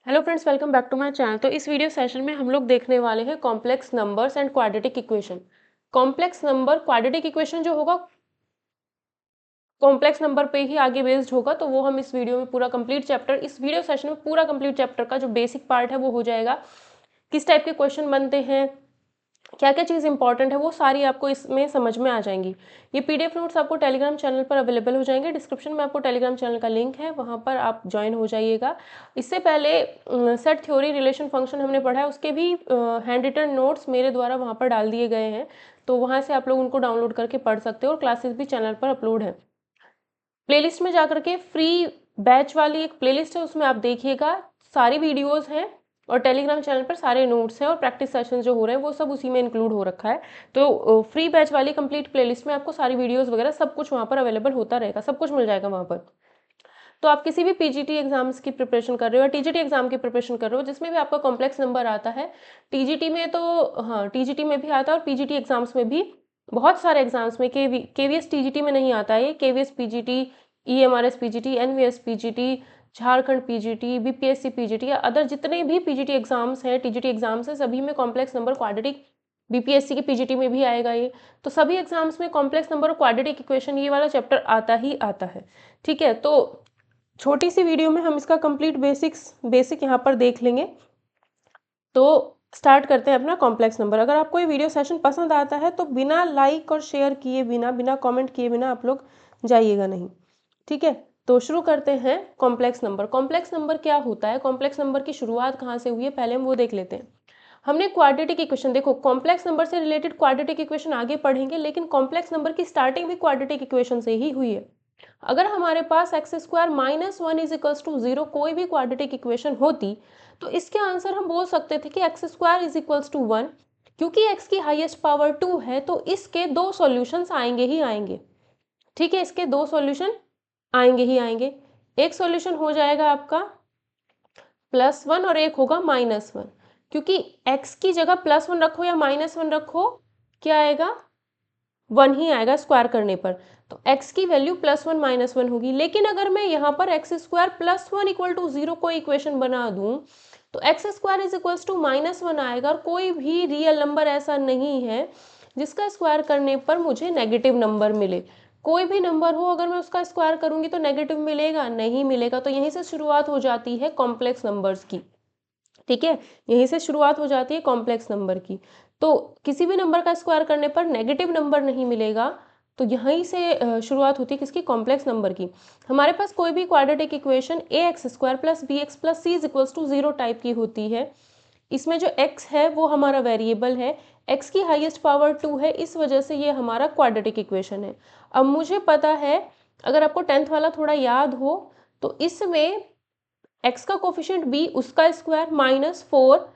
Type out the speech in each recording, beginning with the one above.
Hello friends, welcome back to my channel. तो इस video session में हम लोग देखने वाले हैं complex numbers and quadratic equation. Complex number quadratic equation जो होगा कॉम्प्लेक्स नंबर पे ही आगे बेस्ड होगा, तो वो हम इस वीडियो में पूरा कंप्लीट चैप्टर, इस वीडियो सेशन में पूरा कंप्लीट चैप्टर का जो बेसिक पार्ट है वो हो जाएगा। किस टाइप के क्वेश्चन बनते हैं, क्या क्या चीज़ इंपॉर्टेंट है, वो सारी आपको इसमें समझ में आ जाएंगी। ये पीडीएफ नोट्स आपको टेलीग्राम चैनल पर अवेलेबल हो जाएंगे। डिस्क्रिप्शन में आपको टेलीग्राम चैनल का लिंक है, वहाँ पर आप ज्वाइन हो जाइएगा। इससे पहले सेट थ्योरी रिलेशन फंक्शन हमने पढ़ा है, उसके भी हैंड रिटन नोट्स मेरे द्वारा वहाँ पर डाल दिए गए हैं, तो वहाँ से आप लोग उनको डाउनलोड करके पढ़ सकते हो और क्लासेस भी चैनल पर अपलोड है। प्लेलिस्ट में जाकर के फ्री बैच वाली एक प्लेलिस्ट है, उसमें आप देखिएगा, सारी वीडियोस हैं और टेलीग्राम चैनल पर सारे नोट्स हैं और प्रैक्टिस सेशंस जो हो रहे हैं वो सब उसी में इंक्लूड हो रखा है। तो फ्री बैच वाली कंप्लीट प्लेलिस्ट में आपको सारी वीडियोस वगैरह सब कुछ वहाँ पर अवेलेबल होता रहेगा, सब कुछ मिल जाएगा वहाँ पर। तो आप किसी भी पीजीटी एग्जाम्स की प्रिपरेशन कर रहे हो या टीजीटी एग्जाम की प्रिपरेशन कर रहे हो जिसमें भी आपका कॉम्प्लेक्स नंबर आता है, टीजीटी में तो हाँ, टीजीटी में भी आता है और पीजीटी एग्जाम्स में भी, बहुत सारे एग्जाम्स में, केवीएस टीजीटी में नहीं आता है ये, KVS PGT, EMRS PGT, NVS PGT, Jharkhand PGT, BPSC PGT या अदर जितने भी पीजीटी एग्जाम्स हैं, टीजीटी एग्जाम्स हैं, सभी में कॉम्प्लेक्स नंबर क्वाड्रेटिक, बीपीएससी की पीजीटी में भी आएगा ये। तो सभी एग्जाम्स में कॉम्प्लेक्स नंबर और क्वाड्रेटिक इक्वेशन ये वाला चैप्टर आता ही आता है। ठीक है, तो छोटी सी वीडियो में हम इसका कंप्लीट बेसिक यहाँ पर देख लेंगे। तो स्टार्ट करते हैं अपना कॉम्प्लेक्स नंबर। अगर आपको ये वीडियो सेशन पसंद आता है तो बिना लाइक और शेयर किए बिना, बिना कमेंट किए बिना आप लोग जाइएगा नहीं। ठीक है, तो शुरू करते हैं कॉम्प्लेक्स नंबर। कॉम्प्लेक्स नंबर क्या होता है, कॉम्प्लेक्स नंबर की शुरुआत कहाँ से हुई है, पहले हम वो देख लेते हैं। हमने क्वाड्रेटिक इक्वेशन, देखो कॉम्प्लेक्स नंबर से रिलेटेड क्वाड्रेटिक इक्वेशन आगे पढ़ेंगे, लेकिन कॉम्प्लेक्स नंबर की स्टार्टिंग भी क्वाड्रेटिक इक्वेशन से ही हुई है। अगर हमारे पास x square minus one is equals to zero कोई भी क्वाड्रेटिक इक्वेशन होती, तो इसके आंसर हम बोल सकते थे कि x square is equals to one. क्योंकि एक्स की हाईएस्ट पावर टू है तो इसके दो सॉल्यूशंस आएंगे ही आएंगे। ठीक है, इसके दो सॉल्यूशन आएंगे ही आएंगे। एक सॉल्यूशन हो जाएगा आपका प्लस वन और एक होगा माइनस वन। क्योंकि एक्स की जगह प्लस वन रखो या माइनस वन रखो, क्या आएगा, वन ही आएगा स्क्वायर करने पर। तो x की value plus one minus one होगी। लेकिन अगर मैं यहाँ पर x square plus one equal to zero को इक्वेशन बना दूं, तो x square is equals to minus one आएगा और कोई भी रियल नंबर ऐसा नहीं है जिसका स्क्वायर करने पर मुझे नेगेटिव नंबर मिले। कोई भी नंबर हो, अगर मैं उसका स्क्वायर करूंगी तो नेगेटिव मिलेगा, नहीं मिलेगा। तो यहीं से शुरुआत हो जाती है कॉम्प्लेक्स नंबर्स की। ठीक है, यहीं से शुरुआत हो जाती है कॉम्प्लेक्स नंबर की। तो किसी भी नंबर का स्क्वायर करने पर नेगेटिव नंबर नहीं मिलेगा, तो यहीं से शुरुआत होती है किसकी, कॉम्प्लेक्स नंबर की। हमारे पास कोई भी quadratic equation a x square plus B x plus C is equals to zero type की होती है। इसमें जो x है वो हमारा वेरिएबल है, x की हाईएस्ट पावर टू है, इस वजह से ये हमारा क्वाड्रेटिक इक्वेशन है। अब मुझे पता है, अगर आपको टेंथ वाला थोड़ा याद हो, तो इसमें x का कोफिशिएंट b उसका स्क्वायर माइनस फोर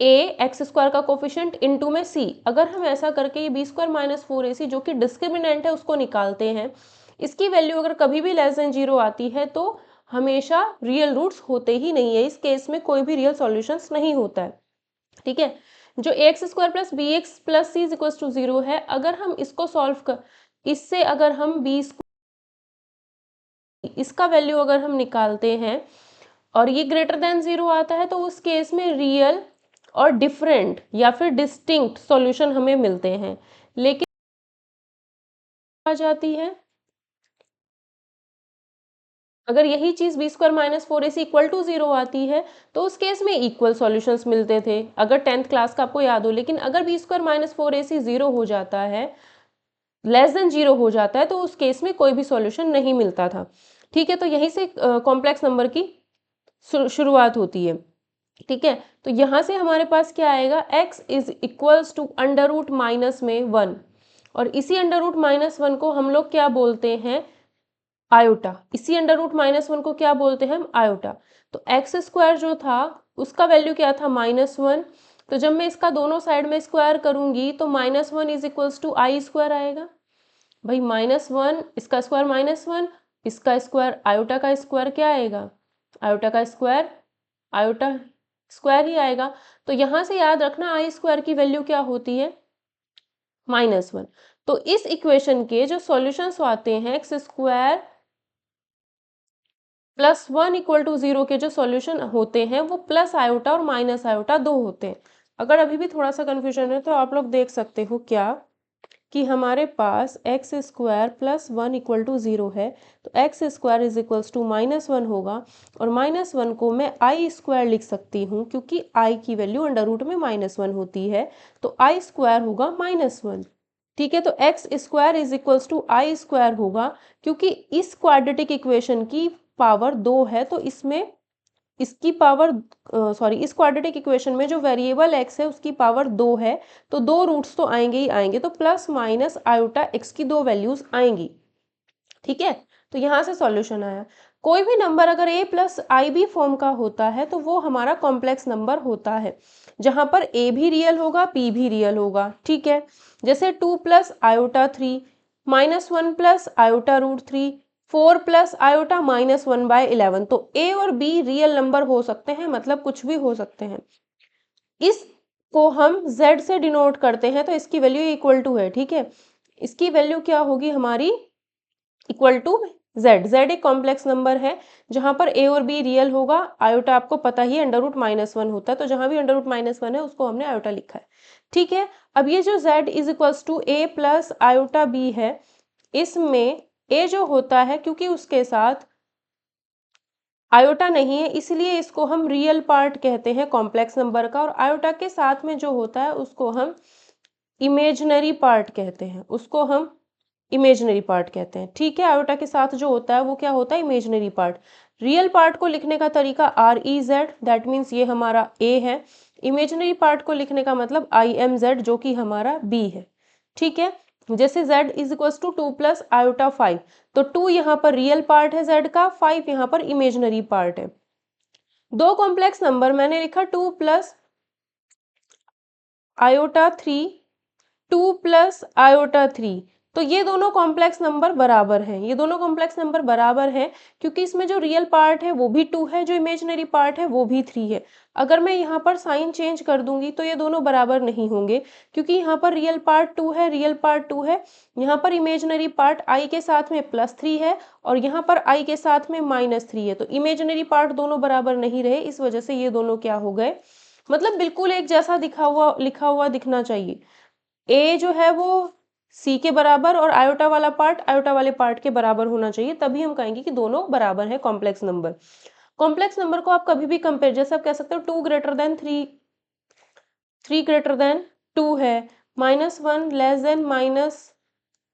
ए एक्स स्क्वायर का कोफिशिएंट इनटू में c। अगर हम ऐसा करके ये B square minus four a सी जो कि डिस्क्रिमिनेंट है उसको निकालते हैं, इसकी वैल्यू अगर कभी भी लेस देन जीरो आती है तो हमेशा रियल रूट्स होते ही नहीं है। इस केस में कोई भी रियल सॉल्यूशंस नहीं होता है। ठीक है, जो A x square plus B x plus C is equal to zero है, अगर हम इसको सॉल्व कर, इससे अगर हम बी इसका वैल्यू अगर हम निकालते हैं और ये ग्रेटर देन जीरो आता है, तो उस केस में रियल और डिफरेंट या फिर डिस्टिंक्ट सॉल्यूशन हमें मिलते हैं। लेकिन आ जाती है अगर यही चीज b square minus four a c equal to zero आती है, तो उस केस में इक्वल सॉल्यूशंस मिलते थे, अगर टेंथ क्लास का आपको याद हो। लेकिन अगर B square minus four a C zero हो जाता है, लेस देन जीरो हो जाता है, तो उस केस में कोई भी सॉल्यूशन नहीं मिलता था। ठीक है, तो यहीं से कॉम्प्लेक्स नंबर की शुरुआत होती है। ठीक है, तो यहाँ से हमारे पास क्या आएगा, x is equals to under root minus में वन, और इसी अंडर रूट माइनस वन को हम लोग क्या बोलते हैं, आयोटा। इसी अंडर रूट माइनस वन को क्या बोलते हैं हम, आयोटा। तो एक्स स्क्वायर जो था उसका वैल्यू क्या था, माइनस वन। तो जब मैं इसका दोनों साइड में स्क्वायर करूंगी तो minus one is equals to i square आएगा। भाई माइनस वन, इसका स्क्वायर माइनस वन, इसका स्क्वायर, आयोटा का स्क्वायर क्या आएगा, आयोटा का स्क्वायर, आयोटा स्क्वायर ही आएगा। तो यहां से याद रखना आई स्क्वायर की वैल्यू क्या होती है, माइनस वन। तो इस इक्वेशन के जो सॉल्यूशंस आते हैं, एक्स स्क्वायर +1 इक्वल टू 0 के जो सॉल्यूशन होते हैं वो प्लस आयोटा और माइनस आयोटा 2 होते हैं। अगर अभी भी थोड़ा सा कन्फ्यूजन है तो आप लोग देख सकते हो क्या कि हमारे पास एक्स स्क्वायर +1 इक्वल टू 0 है, तो x square is equals to -1 होगा, और -1 को मैं आई स्क्वायर लिख सकती हूँ क्योंकि आई की वैल्यू अंडर रूट में -1 होती है, तो आई स्क्वायर होगा -1। ठीक है, तो x square is equals to i square होगा, क्योंकि इस क्वाड्रेटिक इक्वेशन की पावर 2 है, तो इसमें इसकी पावर सॉरी इस क्वाड्रेटिक इक्वेशन में जो वेरिएबल एक्स है उसकी पावर 2 है, तो 2 रूट्स तो आएंगे ही आएंगे, तो प्लस माइनस आयोटा एक्स की 2 वैल्यूज आएंगी। ठीक है, तो यहाँ से सॉल्यूशन आया। कोई भी नंबर अगर a plus i b form का होता है तो वो हमारा कॉम्प्लेक्स नंबर होता है, जहाँ पर a भी रियल होगा p भी रियल होगा। ठीक है, जैसे 2 plus iota 3, -1 plus iota root 3, 4 plus iota -1/11, तो a और b रियल नंबर हो सकते हैं, मतलब कुछ भी हो सकते हैं। इसको हम z से डिनोट करते हैं, तो इसकी वैल्यू इक्वल टू है। ठीक है, इसकी वैल्यू क्या होगी हमारी, इक्वल टू z एक कॉम्प्लेक्स नंबर है जहां पर a और b रियल होगा। आयोटा आपको पता ही है अंडर रूट -1 होता है, तो जहां भी अंडर रूट -1 है उसको हमने आयोटा लिखा है। ठीक है, अब ये जो z is equals to a plus iota b है, इसमें a जो होता है क्योंकि उसके साथ आयोटा नहीं है इसलिए इसको हम रियल पार्ट कहते हैं कॉम्प्लेक्स नंबर का, और आयोटा के साथ में जो होता है उसको हम इमेजिनरी पार्ट कहते हैं, उसको हम इमेजिनरी पार्ट कहते हैं। ठीक है, आयोटा के साथ जो होता है वो क्या होता है, इमेजिनरी पार्ट। रियल पार्ट को लिखने का तरीका REZ, दैट मीन्स ये हमारा A है। इमेजिनरी पार्ट को लिखने का मतलब IMZ, जो कि हमारा B है। ठीक है, जैसे z is equal to 2 plus iota 5, तो 2 यहाँ पर रियल पार्ट है z का, 5 यहाँ पर इमेजिनरी पार्ट है। दो कॉम्प्लेक्स नंबर मैंने लिखा 2 प्लस आयोटा 3, 2 प्लस आयोटा 3, तो ये दोनों कॉम्प्लेक्स नंबर बराबर हैं, ये दोनों कॉम्प्लेक्स नंबर बराबर हैं क्योंकि इसमें जो रियल पार्ट है वो भी 2 है, जो इमेजिनरी पार्ट है वो भी 3 है। अगर मैं यहाँ पर साइन चेंज कर दूंगी तो ये दोनों बराबर नहीं होंगे, क्योंकि यहाँ पर रियल पार्ट 2 है, रियल पार्ट 2 है, यहाँ पर इमेजिनरी पार्ट i के साथ में +3 है और यहाँ पर i के साथ में -3 है, तो इमेजिनरी पार्ट दोनों बराबर नहीं रहे, इस वजह से ये दोनों क्या हो गए, मतलब बिल्कुल एक जैसा लिखा हुआ दिखना चाहिए। ए जो है वो सी के बराबर और आयोटा वाला पार्ट आयोटा वाले पार्ट के बराबर होना चाहिए, तभी हम कहेंगे कि दोनों बराबर है कॉम्प्लेक्स नंबर। कॉम्प्लेक्स नंबर को आप कभी भी कंपेयर, जैसे आप कह सकते हो 2 ग्रेटर देन 3, 3 ग्रेटर देन 2 है, -1 लेस देन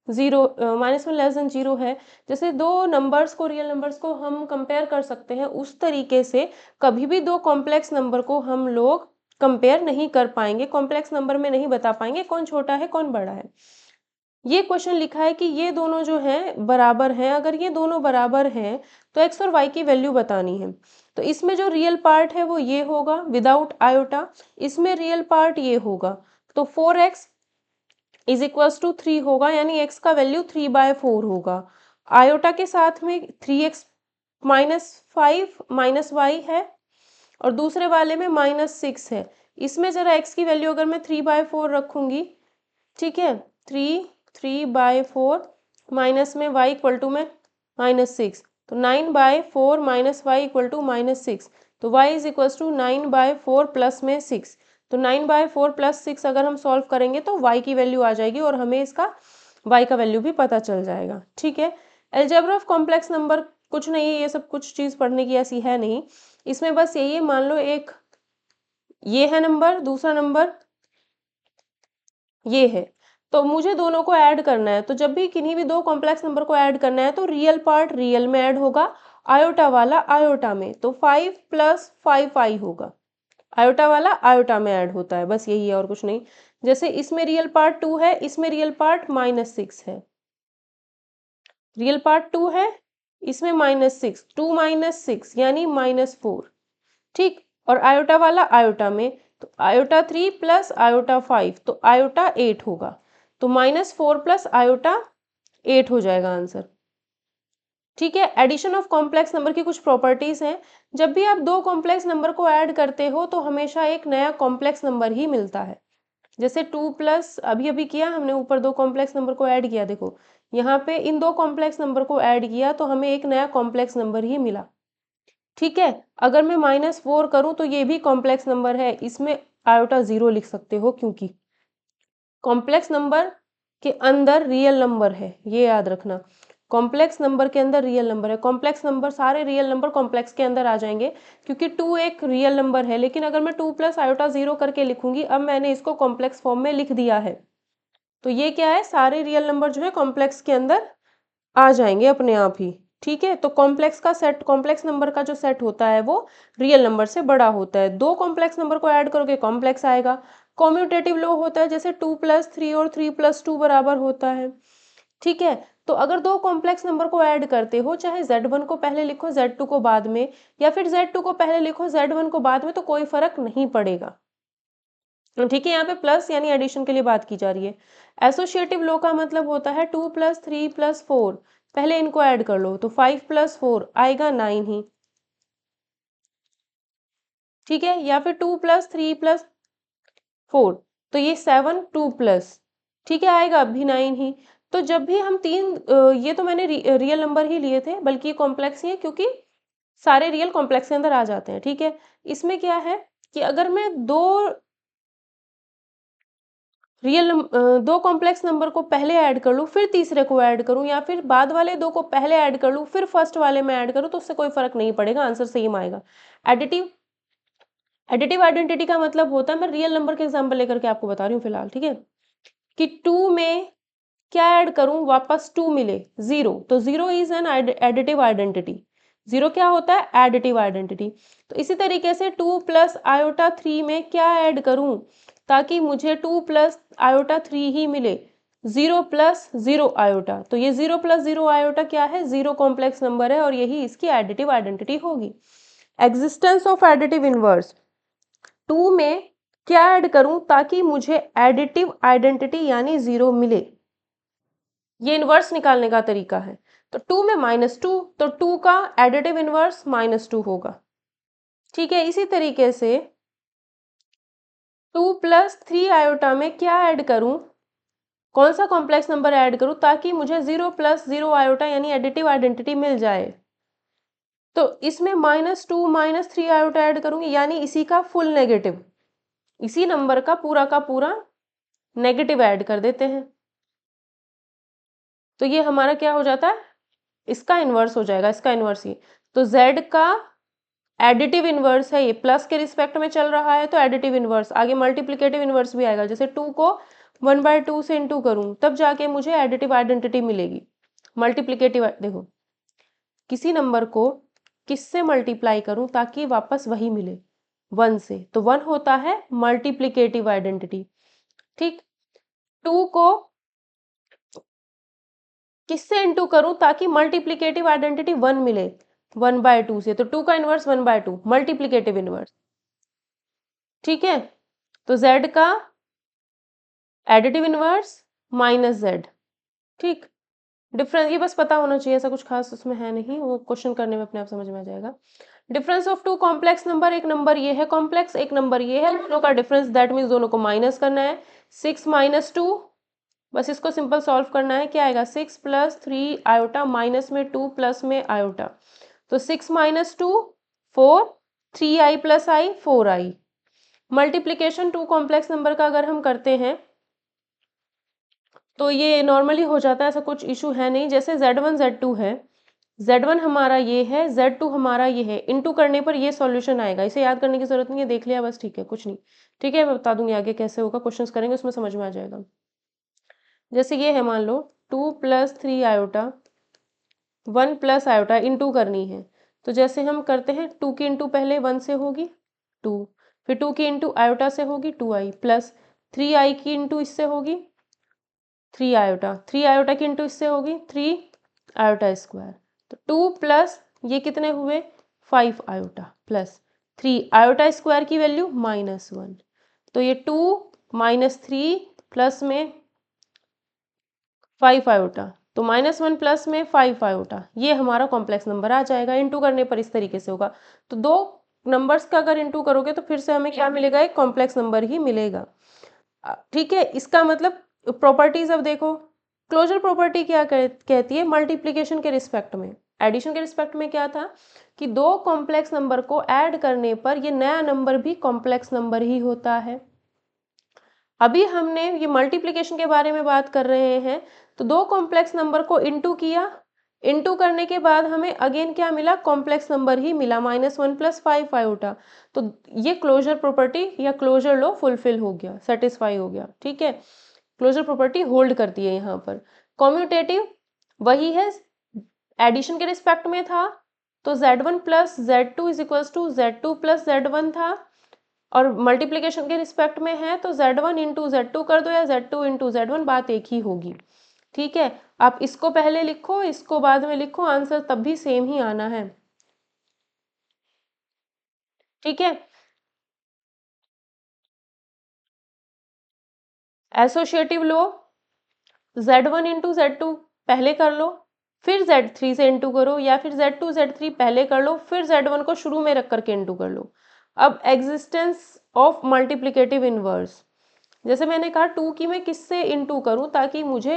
-0 है, जैसे दो नंबर्स को, रियल नंबर्स को हम कंपेयर कर सकते हैं, उस तरीके से कभी भी दो कॉम्प्लेक्स नंबर को हम लोग कंपेयर नहीं कर पाएंगे, कॉम्प्लेक्स नंबर में नहीं बता पाएंगे कौन छोटा है कौन बड़ा है। ये क्वेश्चन लिखा है कि ये दोनों जो हैं बराबर हैं, अगर ये दोनों बराबर हैं तो x और y की वैल्यू बतानी है। तो इसमें जो रियल पार्ट है वो ये होगा विदाउट आयोटा, इसमें रियल पार्ट ये होगा, तो 4x इज इक्वल्स टू 3 होगा, यानी x का वैल्यू 3/4 होगा। आयोटा के साथ में 3x -5 -y है और दूसरे वाले में -6 है। इसमें जरा x की वैल्यू अगर मैं 3/4 रखूंगी, ठीक है, 3/4 माइनस में y इक्वल टू में -6, तो 9/4 -y इक्वल टू -6, तो y is equal to 9/4 plus में 6, तो 9/4 प्लस 6 अगर हम सॉल्व करेंगे तो y की वैल्यू आ जाएगी और हमें इसका y का वैल्यू भी पता चल जाएगा। ठीक है, अलजेब्रा ऑफ कॉम्प्लेक्स नंबर कुछ नहीं है, ये सब कुछ चीज़ पढ़ने की ऐसी है नहीं, इसमें बस यही है, मान लो एक ये है नंबर, दूसरा नंबर ये है, तो मुझे दोनों को ऐड करना है, तो जब भी किन्हीं भी दो कॉम्प्लेक्स नंबर को ऐड करना है तो रियल पार्ट रियल में ऐड होगा, आयोटा वाला आयोटा में, तो 5 + 5i होगा, आयोटा वाला आयोटा में ऐड होता है, बस यही है और कुछ नहीं। जैसे इसमें रियल पार्ट 2 है, इसमें रियल पार्ट -6 है, रियल पार्ट 2 है, इसमें -6, 2 - 6 यानी -4, ठीक, और आयोटा वाला आयोटा में, तो आयोटा 3 + आयोटा 5, तो आयोटा 8 होगा, तो -4 + आयोटा 8 हो जाएगा आंसर। ठीक है, एडिशन ऑफ कॉम्प्लेक्स नंबर की कुछ प्रॉपर्टीज हैं, जब भी आप दो कॉम्प्लेक्स नंबर को ऐड करते हो तो हमेशा एक नया कॉम्प्लेक्स नंबर ही मिलता है। जैसे 2 प्लस अभी अभी किया हमने, ऊपर दो कॉम्प्लेक्स नंबर को ऐड किया, देखो यहाँ पे इन दो कॉम्प्लेक्स नंबर को ऐड किया तो हमें एक नया कॉम्प्लेक्स नंबर ही मिला। ठीक है। अगर मैं -4 करूं तो ये भी कॉम्प्लेक्स नंबर है, इसमें आयोटा 0 लिख सकते हो क्योंकि कॉम्प्लेक्स नंबर के अंदर रियल नंबर है, ये याद रखना। कॉम्प्लेक्स नंबर के अंदर रियल नंबर है, कॉम्प्लेक्स नंबर सारे रियल नंबर कॉम्प्लेक्स के अंदर आ जाएंगे क्योंकि 2 एक रियल नंबर है। लेकिन अगर मैं 2 प्लस आयोटा 0 करके लिखूंगी, अब मैंने इसको कॉम्प्लेक्स फॉर्म में लिख दिया है, तो ये क्या है, सारे रियल नंबर जो है कॉम्प्लेक्स के अंदर आ जाएंगे अपने आप ही। ठीक है, तो कॉम्प्लेक्स का सेट, कॉम्प्लेक्स नंबर का जो सेट होता है वो रियल नंबर से बड़ा होता है। दो कॉम्प्लेक्स नंबर को ऐड करोगे कॉम्प्लेक्स आएगा। कॉम्यूटेटिव लॉ होता है, जैसे 2 प्लस 3 और 3 प्लस 2 बराबर होता है। ठीक है, तो अगर दो कॉम्प्लेक्स नंबर को ऐड करते हो, चाहे Z1 को पहले लिखो Z2 को बाद में, या फिर Z2 को पहले लिखो Z1 को बाद में, तो कोई फर्क नहीं पड़ेगा। ठीक है, यहाँ पे प्लस यानी एडिशन के लिए बात की जा रही है। एसोसिएटिव लॉ का मतलब होता है 2 प्लस 3 प्लस 4, पहले इनको ऐड कर लो तो 5 प्लस 4 आएगा 9 ही। ठीक है, या फिर 2 प्लस 3 प्लस 4, तो ये 7 2 प्लस, ठीक है, आएगा अब भी 9 ही। तो जब भी हम ये तो मैंने रियल नंबर ही लिए थे, बल्कि ये कॉम्प्लेक्स ही है क्योंकि सारे रियल कॉम्प्लेक्स के अंदर आ जाते हैं। ठीक है, इसमें क्या है कि अगर मैं दो कॉम्प्लेक्स नंबर को पहले ऐड कर लूँ फिर तीसरे को ऐड करूँ, या फिर बाद वाले दो को पहले ऐड कर लूँ फिर फर्स्ट वाले में ऐड करूँ, तो उससे कोई फर्क नहीं पड़ेगा, आंसर सेम आएगा। एडिटिव आइडेंटिटी का मतलब होता है, मैं रियल नंबर के एग्जाम्पल लेकर के आपको बता रही हूँ फिलहाल, ठीक है, कि 2 में क्या ऐड करूं वापस 2 मिले 0, तो 0 इज एन एडिटिव आइडेंटिटी। 0 क्या होता है, एडिटिव आइडेंटिटी। तो इसी तरीके से 2 प्लस आयोटा 3 में क्या ऐड करूं ताकि मुझे 2 प्लस आयोटा 3 ही मिले, 0 प्लस 0 आयोटा। तो ये 0 प्लस 0 आयोटा क्या है, 0 कॉम्प्लेक्स नंबर है और यही इसकी एडिटिव आइडेंटिटी होगी। एग्जिस्टेंस ऑफ एडिटिव इनवर्स, 2 में क्या ऐड करूं ताकि मुझे एडिटिव आइडेंटिटी यानी 0 मिले, ये इनवर्स निकालने का तरीका है। तो 2 में -2, तो 2 का एडिटिव इनवर्स -2 होगा। ठीक है, इसी तरीके से 2 प्लस 3 आयोटा में क्या ऐड करूं, कौन सा कॉम्प्लेक्स नंबर ऐड करूं ताकि मुझे 0 प्लस 0 आयोटा यानी एडिटिव आइडेंटिटी मिल जाए। तो इसमें -2 -3 आयोटा ऐड करूंगी यानी इसी का फुल नेगेटिव, इसी नंबर का पूरा नेगेटिव ऐड कर देते हैं, तो ये हमारा क्या हो जाता है, इसका इनवर्स हो जाएगा, इसका इनवर्स ही। तो Z का एडिटिव इनवर्स है, ये प्लस के रिस्पेक्ट में चल रहा है तो एडिटिव इनवर्स, आगे मल्टीप्लिकेटिव इनवर्स भी आएगा, जैसे 2 को 1/2 से इंटू करूं तब जाके मुझे एडिटिव आइडेंटिटी मिलेगी। मल्टीप्लिकेटिव, देखो किसी नंबर को किससे मल्टीप्लाई करूं ताकि वापस वही मिले, 1 से, तो 1 होता है मल्टीप्लिकेटिव आइडेंटिटी। ठीक, 2 को किससे इंटू करूं ताकि मल्टीप्लिकेटिव आइडेंटिटी 1 मिले, 1/2 से, तो 2 का इनवर्स 1/2 मल्टीप्लिकेटिव इनवर्स। ठीक है, तो Z का एडिटिव इनवर्स -Z। ठीक, डिफरेंस ये बस पता होना चाहिए, ऐसा कुछ खास उसमें है नहीं, वो क्वेश्चन करने में अपने आप समझ में आ जाएगा। डिफरेंस ऑफ 2 कॉम्प्लेक्स नंबर, एक नंबर ये है कॉम्प्लेक्स, एक नंबर ये है, दोनों का डिफरेंस, दैट मीन्स दोनों को माइनस करना है। 6 - 2, बस इसको सिंपल सॉल्व करना है, क्या आएगा, 6 प्लस 3 आयोटा माइनस में 2 प्लस में आयोटा, तो 6 - 2 4, 3i plus i 4i। Multiplication 2 complex number का अगर हम करते हैं तो ये नॉर्मली हो जाता है, ऐसा कुछ इशू है नहीं। जैसे Z1 Z2 है, Z1 हमारा ये है, Z2 हमारा ये है, इनटू करने पर ये सॉल्यूशन आएगा, इसे याद करने की जरूरत नहीं है, देख लिया बस, ठीक है, कुछ नहीं। ठीक है, मैं बता दूंगी आगे कैसे होगा, क्वेश्चंस करेंगे उसमें समझ में आ जाएगा। जैसे ये है, मान लो 2 plus 3 iota 1 plus iota into करनी है, तो जैसे हम करते हैं 2 की इंटू पहले 1 से होगी 2, फिर 2 की इंटू आयोटा से होगी 2i, प्लस 3i की इंटू इससे होगी 3 आयोटा, 3 आयोटा की इंटू इससे होगी 3 आयोटा स्क्वायर, तो 2 प्लस ये कितने हुए 5 आयोटा प्लस 3 आयोटा स्क्वायर की वैल्यू -1, तो ये 2 - 3 प्लस में 5 आयोटा, तो -1 प्लस में 5 आयोटा, ये हमारा कॉम्प्लेक्स नंबर आ जाएगा। इंटू करने पर इस तरीके से होगा, तो दो नंबर्स का अगर इंटू करोगे तो फिर से हमें क्या मिलेगा, एक कॉम्प्लेक्स नंबर ही मिलेगा। ठीक है, इसका मतलब प्रॉपर्टीज अब देखो, क्लोजर प्रॉपर्टी क्या कहती है, मल्टीप्लिकेशन के रिस्पेक्ट में एडिशन के रिस्पेक्ट में क्या था कि दो कॉम्प्लेक्स नंबर को ऐड करने पर ये नया नंबर भी कॉम्प्लेक्स नंबर ही होता है। अभी हमने ये मल्टीप्लिकेशन के बारे में बात कर रहे हैं, तो दो कॉम्प्लेक्स नंबर को इंटू किया, इंटू करने के बाद हमें अगेन क्या मिला, कॉम्प्लेक्स नंबर ही मिला, -1 + 5 आयोटा। तो ये क्लोजर प्रॉपर्टी या क्लोजर लॉ फुलफिल हो गया, सेटिस्फाई हो गया, ठीक है, क्लोजर प्रॉपर्टी होल्ड करती है यहाँ पर। कॉम्यूटेटिव वही है, एडिशन के रिस्पेक्ट में था तो Z1 + Z2 = Z2 + Z1 था, और मल्टीप्लिकेशन के रिस्पेक्ट में है तो Z1 × Z2 कर दो या Z2 × Z1, बात एक ही होगी, ठीक है। आप इसको पहले लिखो, इसको बाद में लिखो, आंसर तब भी सेम ही आना है, ठीक है। एसोसिएटिव लो, Z1 × Z2 पहले कर लो, फिर Z3 से इंटू करो, या फिर Z2 Z3 पहले कर लो, फिर Z1 को शुरू में रख करके इंटू कर लो। अब एग्जिस्टेंस ऑफ मल्टीप्लिकेटिव इनवर्स, जैसे मैंने कहा 2 की मैं किससे इंटू करूं ताकि मुझे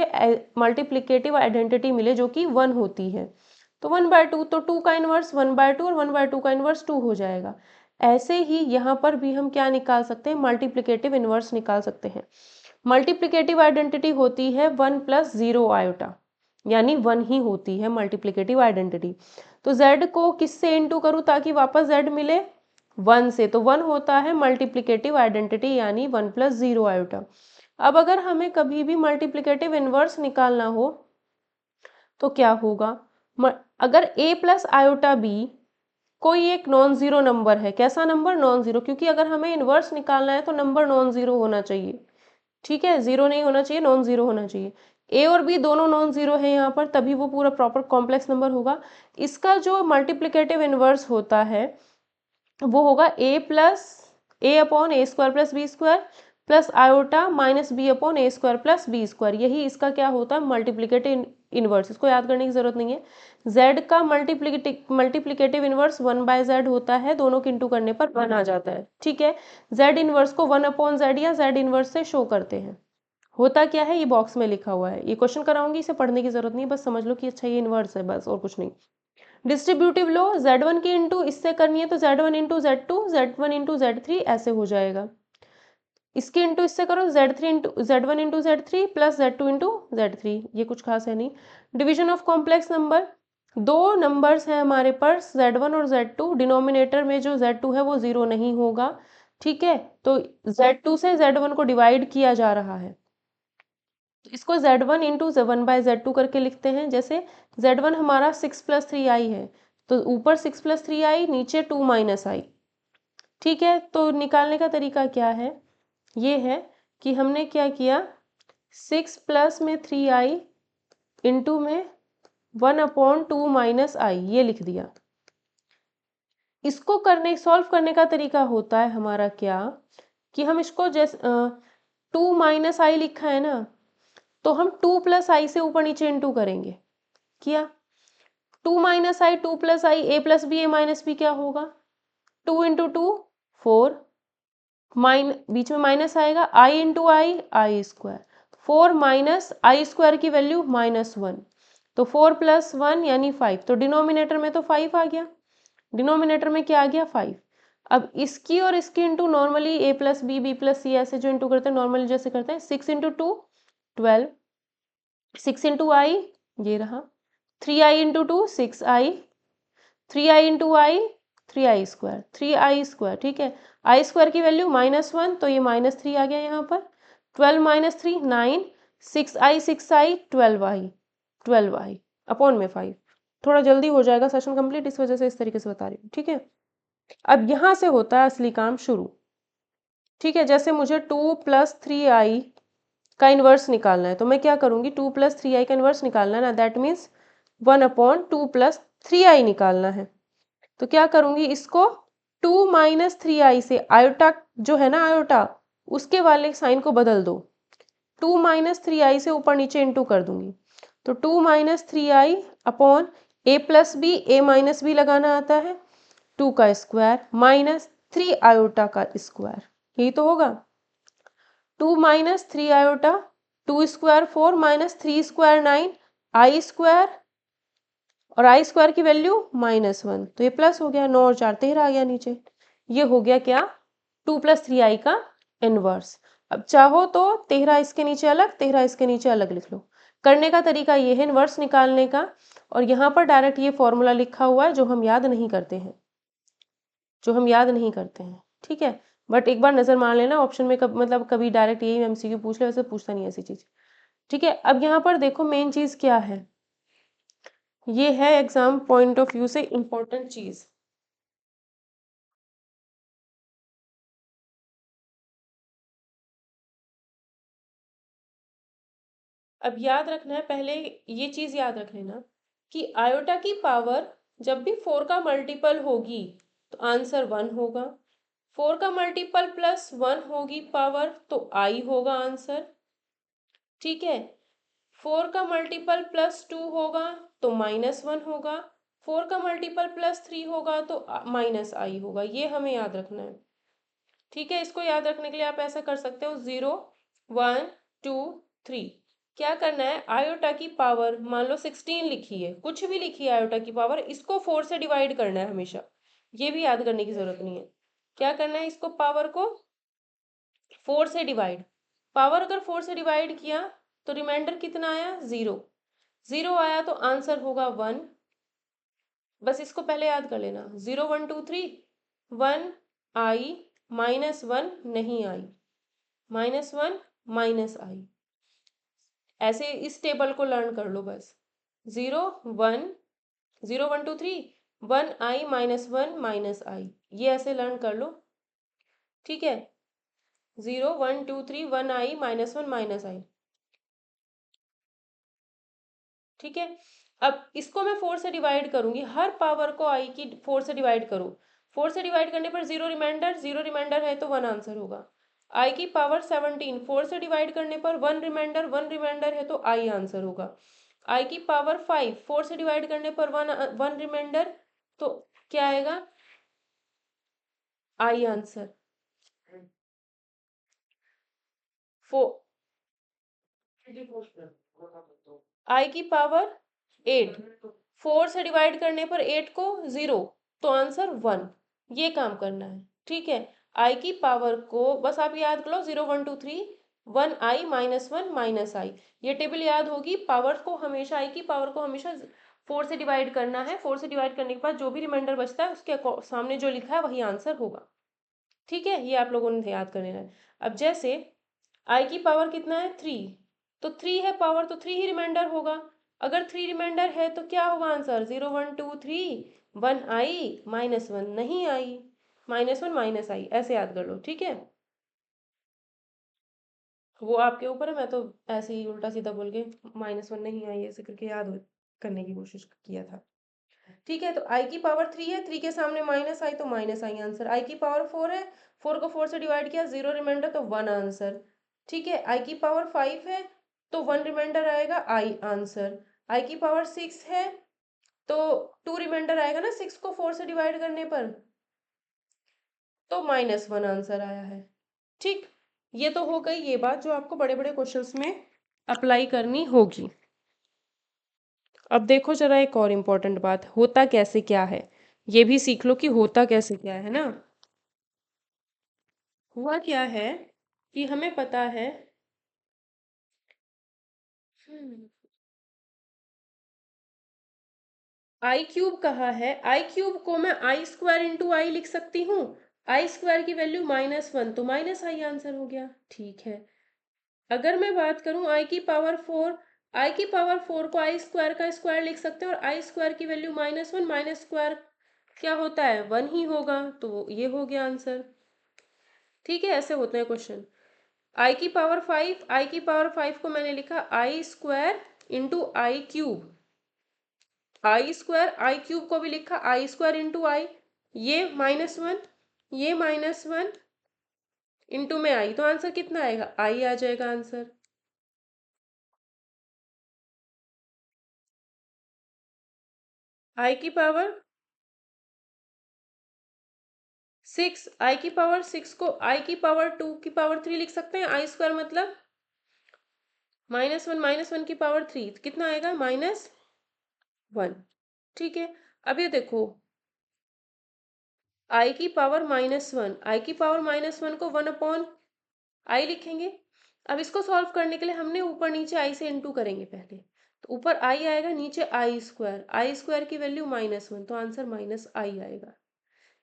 मल्टीप्लिकेटिव आइडेंटिटी मिले जो कि 1 होती है, तो 1/2, तो 2 का इन्वर्स 1/2 और 1/2 का इन्वर्स 2 हो जाएगा। ऐसे ही यहाँ पर भी हम क्या निकाल सकते हैं, मल्टीप्लिकेटिव इन्वर्स निकाल सकते हैं। मल्टीप्लिकेटिव आइडेंटिटी होती है 1 + 0 आयोटा, यानी 1 ही होती है मल्टीप्लिकेटिव आइडेंटिटी। तो z को किससे इंटू करूँ ताकि वापस z मिले, 1 से, तो 1 होता है मल्टीप्लिकेटिव आइडेंटिटी, यानी 1 + 0 आयोटा। अब अगर हमें कभी भी मल्टीप्लिकेटिव इन्वर्स निकालना हो तो क्या होगा, अगर a + आयोटा b कोई एक नॉन जीरो नंबर है, कैसा नंबर, नॉन जीरो, क्योंकि अगर हमें इन्वर्स निकालना है तो नंबर नॉन जीरो होना चाहिए, ठीक है, जीरो नहीं होना चाहिए, नॉन जीरो होना चाहिए। ए और बी दोनों नॉन जीरो है यहाँ पर, तभी वो पूरा प्रॉपर कॉम्प्लेक्स नंबर होगा। इसका जो मल्टीप्लिकेटिव इन्वर्स होता है वो होगा a/a² + b² plus iota -b/a² + b², यही इसका क्या होता है, मल्टीप्लिकेटिव इन्वर्स। इसको याद करने की जरूरत नहीं है। z का मल्टीप्लिकेटिव इन्वर्स 1/z होता है, दोनों के इंटू करने पर 1 आ जाता है, ठीक है। z इन्वर्स को 1/z या z इन्वर्स से शो करते हैं। होता क्या है, ये बॉक्स में लिखा हुआ है, ये क्वेश्चन कराऊंगी, इसे पढ़ने की जरूरत नहीं, बस समझ लो कि अच्छा ये इन्वर्स है, बस और कुछ नहीं। डिस्ट्रीब्यूटिव लो, Z1 की इंटू इससे करनी है तो Z1 × Z2, Z1 × Z3 ऐसे हो जाएगा। इसकी इंटू इससे करो, Z1 × Z3 + Z2 × Z3, ये कुछ खास है नहीं। डिवीजन ऑफ कॉम्प्लेक्स नंबर, दो नंबर्स हैं हमारे पास Z1 और Z2, डिनोमिनेटर में जो Z2 है वो 0 नहीं होगा, ठीक है, तो Z2 से Z1 को डिवाइड किया जा रहा है, इसको Z1 × 1/Z2 करके लिखते हैं। जैसे Z1 हमारा 6 + 3i है, तो ऊपर 6 + 3i, नीचे 2 - i, ठीक है। तो निकालने का तरीका क्या है, ये है कि हमने क्या किया, 6 प्लस में 3i इंटू में 1/2 - i, ये लिख दिया। इसको सॉल्व करने का तरीका होता है हमारा क्या, कि हम इसको जैसे 2 - i लिखा है ना, तो हम 2 + i से ऊपर नीचे इंटू करेंगे, किया 2 - i 2 + i, a + b a - b क्या होगा, 2 × 2 4, बीच में माइनस आएगा, i × i i², 4 - i² की वैल्यू -1, तो 4 + 1 यानी 5, तो डिनोमिनेटर में तो 5 आ गया, डिनोमिनेटर में क्या आ गया, 5। अब इसकी और इसकी into normally a + b b + c ऐसे जो इंटू करते हैं नॉर्मली जैसे करते हैं, 6 × 2 12, 6 × i ये रहा, 3i × 2 6i, 3i × i 3i², 3i², ठीक है, i² की वैल्यू -1, तो ये -3 आ गया यहाँ पर, 12 - 3 9, 6i 6i 12i अपॉन में 5। थोड़ा जल्दी हो जाएगा सेशन कंप्लीट, इस वजह से इस तरीके से बता रही हूँ, ठीक है। अब यहाँ से होता है असली काम शुरू, ठीक है। जैसे मुझे 2 + 3i का इन्वर्स निकालना है, तो मैं क्या करूँगी, 2 + 3i का इन्वर्स निकालना है ना, दैट मीन्स 1/2 + 3i निकालना है। तो क्या करूँगी, इसको 2 - 3i से आयोटा जो है ना, आयोटा उसके वाले साइन को बदल दो, 2 - 3i से ऊपर नीचे इंटू कर दूंगी, तो 2 - 3i upon a + b a - b लगाना आता है, 2 का स्क्वायर माइनस 3 आयोटा का स्क्वायर, यही तो होगा, 2 - 3 आयोटा, 2² 4 - 3² 9, i² और आई स्क्वायर की वैल्यू -1, तो ये प्लस हो गया, 9 और 4 13 आ गया नीचे। ये हो गया क्या, 2 + 3i का इनवर्स। अब चाहो तो 13 इसके नीचे अलग, 13 इसके नीचे अलग लिख लो। करने का तरीका ये है इनवर्स निकालने का, और यहाँ पर डायरेक्ट ये फॉर्मूला लिखा हुआ है जो हम याद नहीं करते हैं, ठीक है। बट एक बार नजर मार लेना ऑप्शन में, मतलब कभी डायरेक्ट यही एमसीक्यू पूछ ले, वैसे पूछता नहीं ऐसी चीज, ठीक है। अब यहाँ पर देखो मेन चीज क्या है, ये है एग्जाम पॉइंट ऑफ व्यू से इम्पोर्टेंट चीज। अब याद रखना है, पहले ये चीज याद रख लेना कि आयोटा की पावर जब भी 4 का मल्टीपल होगी तो आंसर 1 होगा, 4 का मल्टीपल +1 होगी पावर तो आई होगा आंसर, ठीक है। 4 का मल्टीपल +2 होगा तो -1 होगा, 4 का मल्टीपल +3 होगा तो -i होगा, ये हमें याद रखना है, ठीक है। इसको याद रखने के लिए आप ऐसा कर सकते हो, 0 1 2 3। क्या करना है, आयोटा की पावर मान लो 16 लिखी है, कुछ भी लिखी है आयोटा की पावर, इसको 4 से डिवाइड करना है हमेशा, ये भी याद करने की जरूरत नहीं है। क्या करना है, इसको पावर को 4 से डिवाइड, पावर अगर 4 से डिवाइड किया तो रिमाइंडर कितना आया, 0, 0 आया तो आंसर होगा 1। बस इसको पहले याद कर लेना, 0 1 2 3, 1 आई -1 नहीं आई, -1 -i, ऐसे इस टेबल को लर्न कर लो बस। 0 1 0 1 2 3 1 i -1 -i, ये ऐसे लर्न कर लो, ठीक है। 0 1 2 3 1 i -1 -i, ठीक है। अब इसको मैं 4 से डिवाइड करूंगी, हर पावर को i की 4 से डिवाइड करो, 4 से डिवाइड करने पर 0 रिमाइंडर, 0 रिमाइंडर है तो 1 आंसर होगा। i की पावर 17, 4 से डिवाइड करने पर 1 रिमाइंडर, 1 रिमाइंडर है तो i आंसर होगा। i की पावर 5, 4 से डिवाइड करने पर 1 रिमाइंडर, तो क्या आएगा, i आंसर। i की पावर 8, 4 से डिवाइड करने पर 8 को 0, तो आंसर 1, ये काम करना है, ठीक है। i की पावर को बस आप याद कर लो, 0 1 2 3 1 i -1 -i, ये टेबल याद होगी। पावर को हमेशा, i की पावर को हमेशा 4 से डिवाइड करना है, 4 से डिवाइड करने के बाद जो भी रिमाइंडर बचता है उसके सामने जो लिखा है वही आंसर होगा, ठीक है। ये आप लोगों ने याद कर लेना है। अब जैसे i की पावर कितना है, 3, तो 3 है पावर तो 3 ही रिमाइंडर होगा, अगर 3 रिमाइंडर है तो क्या होगा आंसर, 0 1 2 3 1 i -1 नहीं आई, -1 -i, ऐसे याद कर लो, ठीक है। वो आपके ऊपर है, मैं तो ऐसे ही उल्टा सीधा बोल के -1 नहीं आई ऐसे करके याद करने की कोशिश किया था, ठीक है। तो i की पावर 3 है, 3 के सामने -i तो -i आंसर, i की पावर 4 है, 4 को 4 से डिवाइड किया, 0 रिमाइंडर तो 1 आंसर, ठीक है। i की पावर 5 है तो 1 रिमाइंडर आएगा, i आंसर। i की पावर 6 है तो 2 रिमाइंडर आएगा ना, 6 को 4 से डिवाइड करने पर, तो -1 आंसर आया है, ठीक। ये तो हो गई ये बात जो आपको बड़े बड़े क्वेश्चंस में अप्लाई करनी होगी। अब देखो जरा एक और इम्पोर्टेंट बात, होता कैसे क्या है, ये भी सीख लो कि होता कैसे क्या है ना। हुआ क्या है कि हमें पता है, आई क्यूब कहा है, आई क्यूब को मैं आई स्क्वायर इंटू आई लिख सकती हूँ, आई स्क्वायर की वैल्यू -1 तो -i आंसर हो गया, ठीक है। अगर मैं बात करूं आई की पावर 4, आई की पावर 4 को आई स्क्वायर का स्क्वायर लिख सकते हैं, और आई स्क्वायर की वैल्यू -1 माइनस स्क्वायर क्या होता है, 1 ही होगा, तो ये हो गया आंसर, ठीक है। ऐसे होते हैं क्वेश्चन। आई की पावर 5, आई की पावर 5 को मैंने लिखा आई स्क्वायर इंटू आई क्यूब, आई स्क्वायर आई क्यूब को भी लिखा आई स्क्वायर इंटू आई, ये -1 ये -1 इंटू में आई, तो आंसर कितना आएगा, आई आ जाएगा आंसर। आई की पावर 6, आई की पावर 6 को आई की पावर 2 की पावर 3 लिख सकते हैं, आई स्क्वायर मतलब -1 -1 की पावर 3, कितना आएगा, -1, ठीक है, अब ये देखो आई की पावर -1, आई की पावर -1 को 1 अपॉन आई लिखेंगे। अब इसको सॉल्व करने के लिए हमने ऊपर नीचे आई से इनटू करेंगे पहले, तो ऊपर आई आएगा, नीचे आई स्क्वायर की वैल्यू -1, तो आंसर माइनस आई आएगा।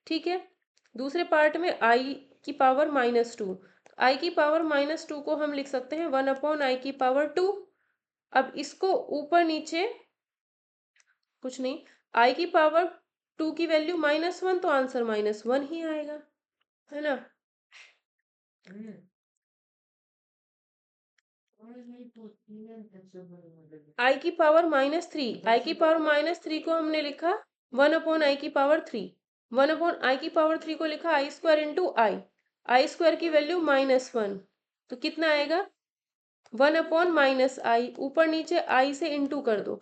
ठीक है, दूसरे पार्ट में आई की पावर -2, आई की पावर -2 को हम लिख सकते हैं 1 अपॉन आई की पावर 2। अब इसको ऊपर नीचे कुछ नहीं, आई की पावर 2 की वैल्यू -1, तो आंसर -1 ही आएगा, है ना। आई की पावर -3, आई की पावर -3 को हमने लिखा 1 अपॉन आई की पावर 3, 1 अपॉन आई की पावर 3 को लिखा आई स्क्वायर इंटू आई स्क्वायर की वैल्यू -1, तो कितना आएगा 1 अपॉन -आई, ऊपर नीचे आई से इंटू कर दो।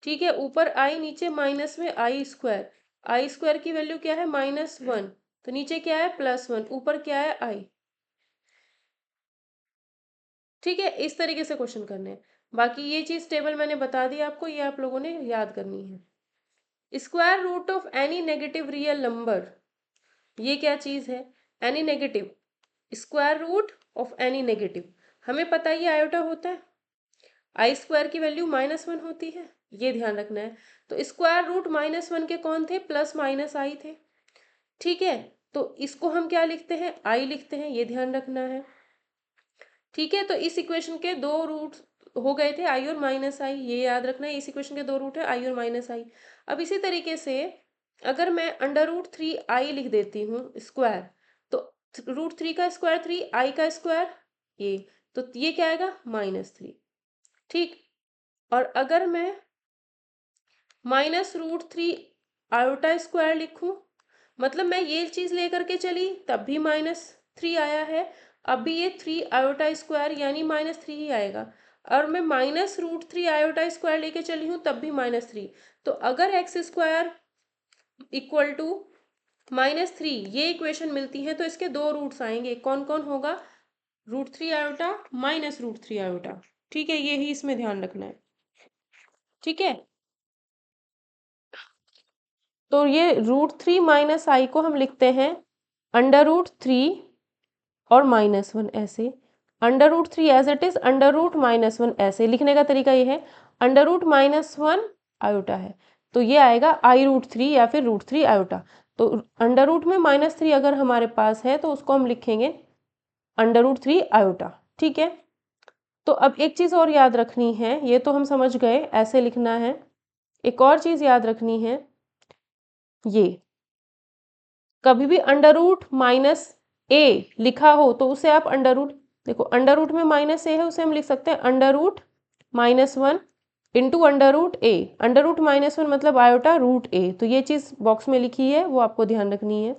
ठीक है, ऊपर आई नीचे माइनस में आई स्क्वायर की वैल्यू क्या है -1, तो नीचे क्या है +1, ऊपर क्या है आई। ठीक है, इस तरीके से क्वेश्चन करने हैं। बाकी ये चीज टेबल मैंने बता दी आपको, ये आप लोगों ने याद करनी है। Square root of any negative real number, ये क्या चीज है, any negative, square root of any negative, हमें पता ही आयोटा होता है, आई स्क्वायर की वैल्यू -1 होती है, ये ध्यान रखना है। तो स्क्वायर रूट -1 के कौन थे, प्लस माइनस आई थे। ठीक है, तो इसको हम क्या लिखते हैं, आई लिखते हैं, ये ध्यान रखना है। ठीक है, तो इस इक्वेशन के दो रूट हो गए थे, आई और माइनस आई, ये याद रखना है, इस इक्वेशन के दो रूट है आई और माइनस आई। अब इसी तरीके से अगर मैं √3 लिख देती हूँ स्क्वायर, तो √3 का स्क्वायर 3, आई का स्क्वायर ये, तो ये क्या आएगा -3। ठीक, और अगर मैं -√3 आयोटा स्क्वायर लिखूं, मतलब मैं ये चीज लेकर के चली तब भी -3 आया है, अब भी ये 3 आयोटा स्क्वायर यानी -3 ही आएगा, और मैं -√3 आयोटा स्क्वायर लेके चली हूँ तब भी -3। तो अगर एक्स स्क्वायर इक्वल टू -3 ये इक्वेशन मिलती है, तो इसके दो रूट्स आएंगे, कौन कौन होगा, √3 आयोटा -√3 आयोटा। ठीक है, ये ही इसमें ध्यान रखना है। ठीक है, तो ये √3 माइनस आई को हम लिखते हैं √3 और -1 ऐसे, √3 एज इट इज, √-1 ऐसे लिखने का तरीका ये है, √-1 आयोटा है, तो ये आएगा I√3 या फिर √3 आयोटा। तो अंडर में -3 अगर हमारे पास है तो उसको हम लिखेंगे √3 आयोटा। ठीक है, तो अब एक चीज और याद रखनी है, ये तो हम समझ गए ऐसे लिखना है, एक और चीज याद रखनी है, ये कभी भी √-a लिखा हो तो उसे आप देखो अंडर में -a है, उसे हम लिख सकते हैं √-1 इंटू √a, √-1 मतलब आयोटा √a, तो ये चीज़ बॉक्स में लिखी है, वो आपको ध्यान रखनी है।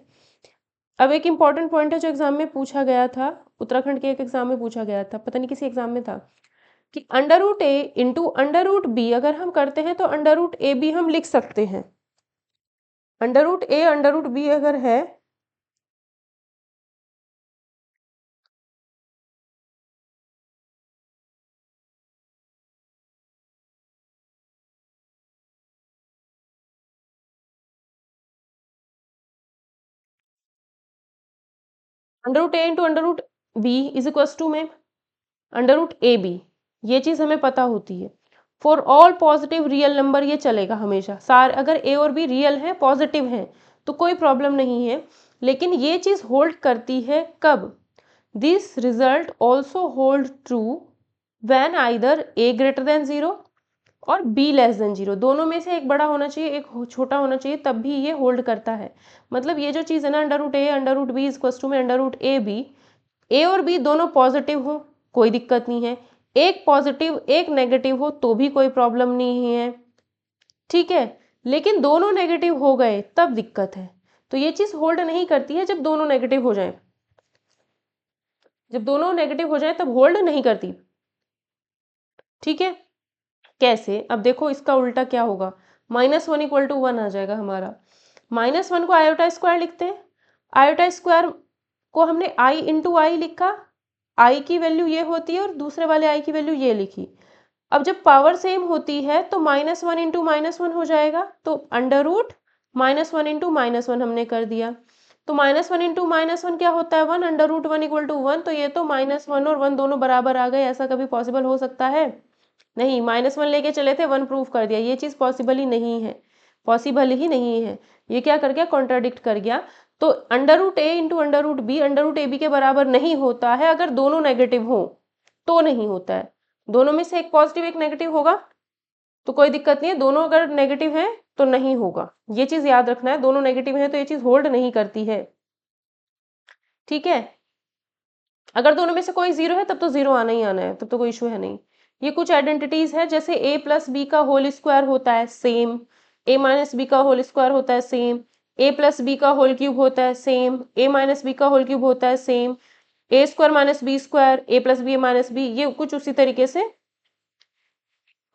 अब एक इम्पॉर्टेंट पॉइंट है जो एग्जाम में पूछा गया था, उत्तराखंड के एक एग्जाम में पूछा गया था, पता नहीं किसी एग्जाम में था, कि √a इंटू √b अगर हम करते हैं तो √ab हम लिख सकते हैं, √a √b अगर है √a into √b is equals to में √ab, ये चीज़ हमें पता होती है। For all positive real number ये चलेगा हमेशा, सार अगर ए और बी रियल हैं, पॉजिटिव हैं, तो कोई प्रॉब्लम नहीं है, लेकिन ये चीज़ होल्ड करती है कब, this result also hold true when either A greater than 0 और बी लेस देन 0, दोनों में से एक बड़ा होना चाहिए, एक छोटा होना चाहिए, तब भी ये होल्ड करता है। मतलब ये जो चीज़ है ना, √a √b इक्वल्स टू में √ab, ए और बी दोनों पॉजिटिव हो कोई दिक्कत नहीं है, एक पॉजिटिव एक नेगेटिव हो तो भी कोई प्रॉब्लम नहीं है। ठीक है, लेकिन दोनों नेगेटिव हो गए तब दिक्कत है, तो ये चीज़ होल्ड नहीं करती है जब दोनों नेगेटिव हो जाए, जब दोनों नेगेटिव हो जाए तब होल्ड नहीं करती। ठीक है, कैसे, अब देखो इसका उल्टा क्या होगा, -1 इक्वल टू 1 आ जाएगा हमारा, -1 को आयोटा स्क्वायर लिखते हैं, आयोटा स्क्वायर को हमने आई इंटू आई लिखा, आई की वैल्यू ये होती है और दूसरे वाले आई की वैल्यू ये लिखी, अब जब पावर सेम होती है तो -1 इंटू -1 हो जाएगा, तो अंडर रूट -1 इंटू -1 हमने कर दिया। तो -1 इंटू -1 क्या होता है 1, अंडर रूट 1 इक्वल टू 1। तो ये तो -1 और 1 दोनों बराबर आ गए, ऐसा कभी पॉसिबल हो सकता है? नहीं, -1 लेके चले थे 1 प्रूफ कर दिया, ये चीज़ पॉसिबल ही नहीं है, पॉसिबल ही नहीं है। ये क्या कर गया, कॉन्ट्राडिक्ट कर गया। तो under root a into under root b under root a b के बराबर नहीं होता है अगर दोनों नेगेटिव हो, तो नहीं होता है। दोनों में से एक पॉजिटिव एक नेगेटिव होगा तो कोई दिक्कत नहीं है, दोनों अगर नेगेटिव हैं तो नहीं होगा, ये चीज याद रखना है। दोनों नेगेटिव हैं तो ये चीज होल्ड नहीं करती है, ठीक है। अगर दोनों में से कोई जीरो है तब तो जीरो आना ही आना है, तब तो कोई इशू है नहीं। ये कुछ आइडेंटिटीज है, जैसे a प्लस बी का होल स्क्वायर होता है सेम, a माइनस बी का होल स्क्वायर होता है सेम, a प्लस बी का होल क्यूब होता है सेम, a माइनस बी का होल क्यूब होता है सेम, ए स्क्वायर माइनस बी स्क्वायर, ए प्लस बी माइनस बी, ये कुछ उसी तरीके से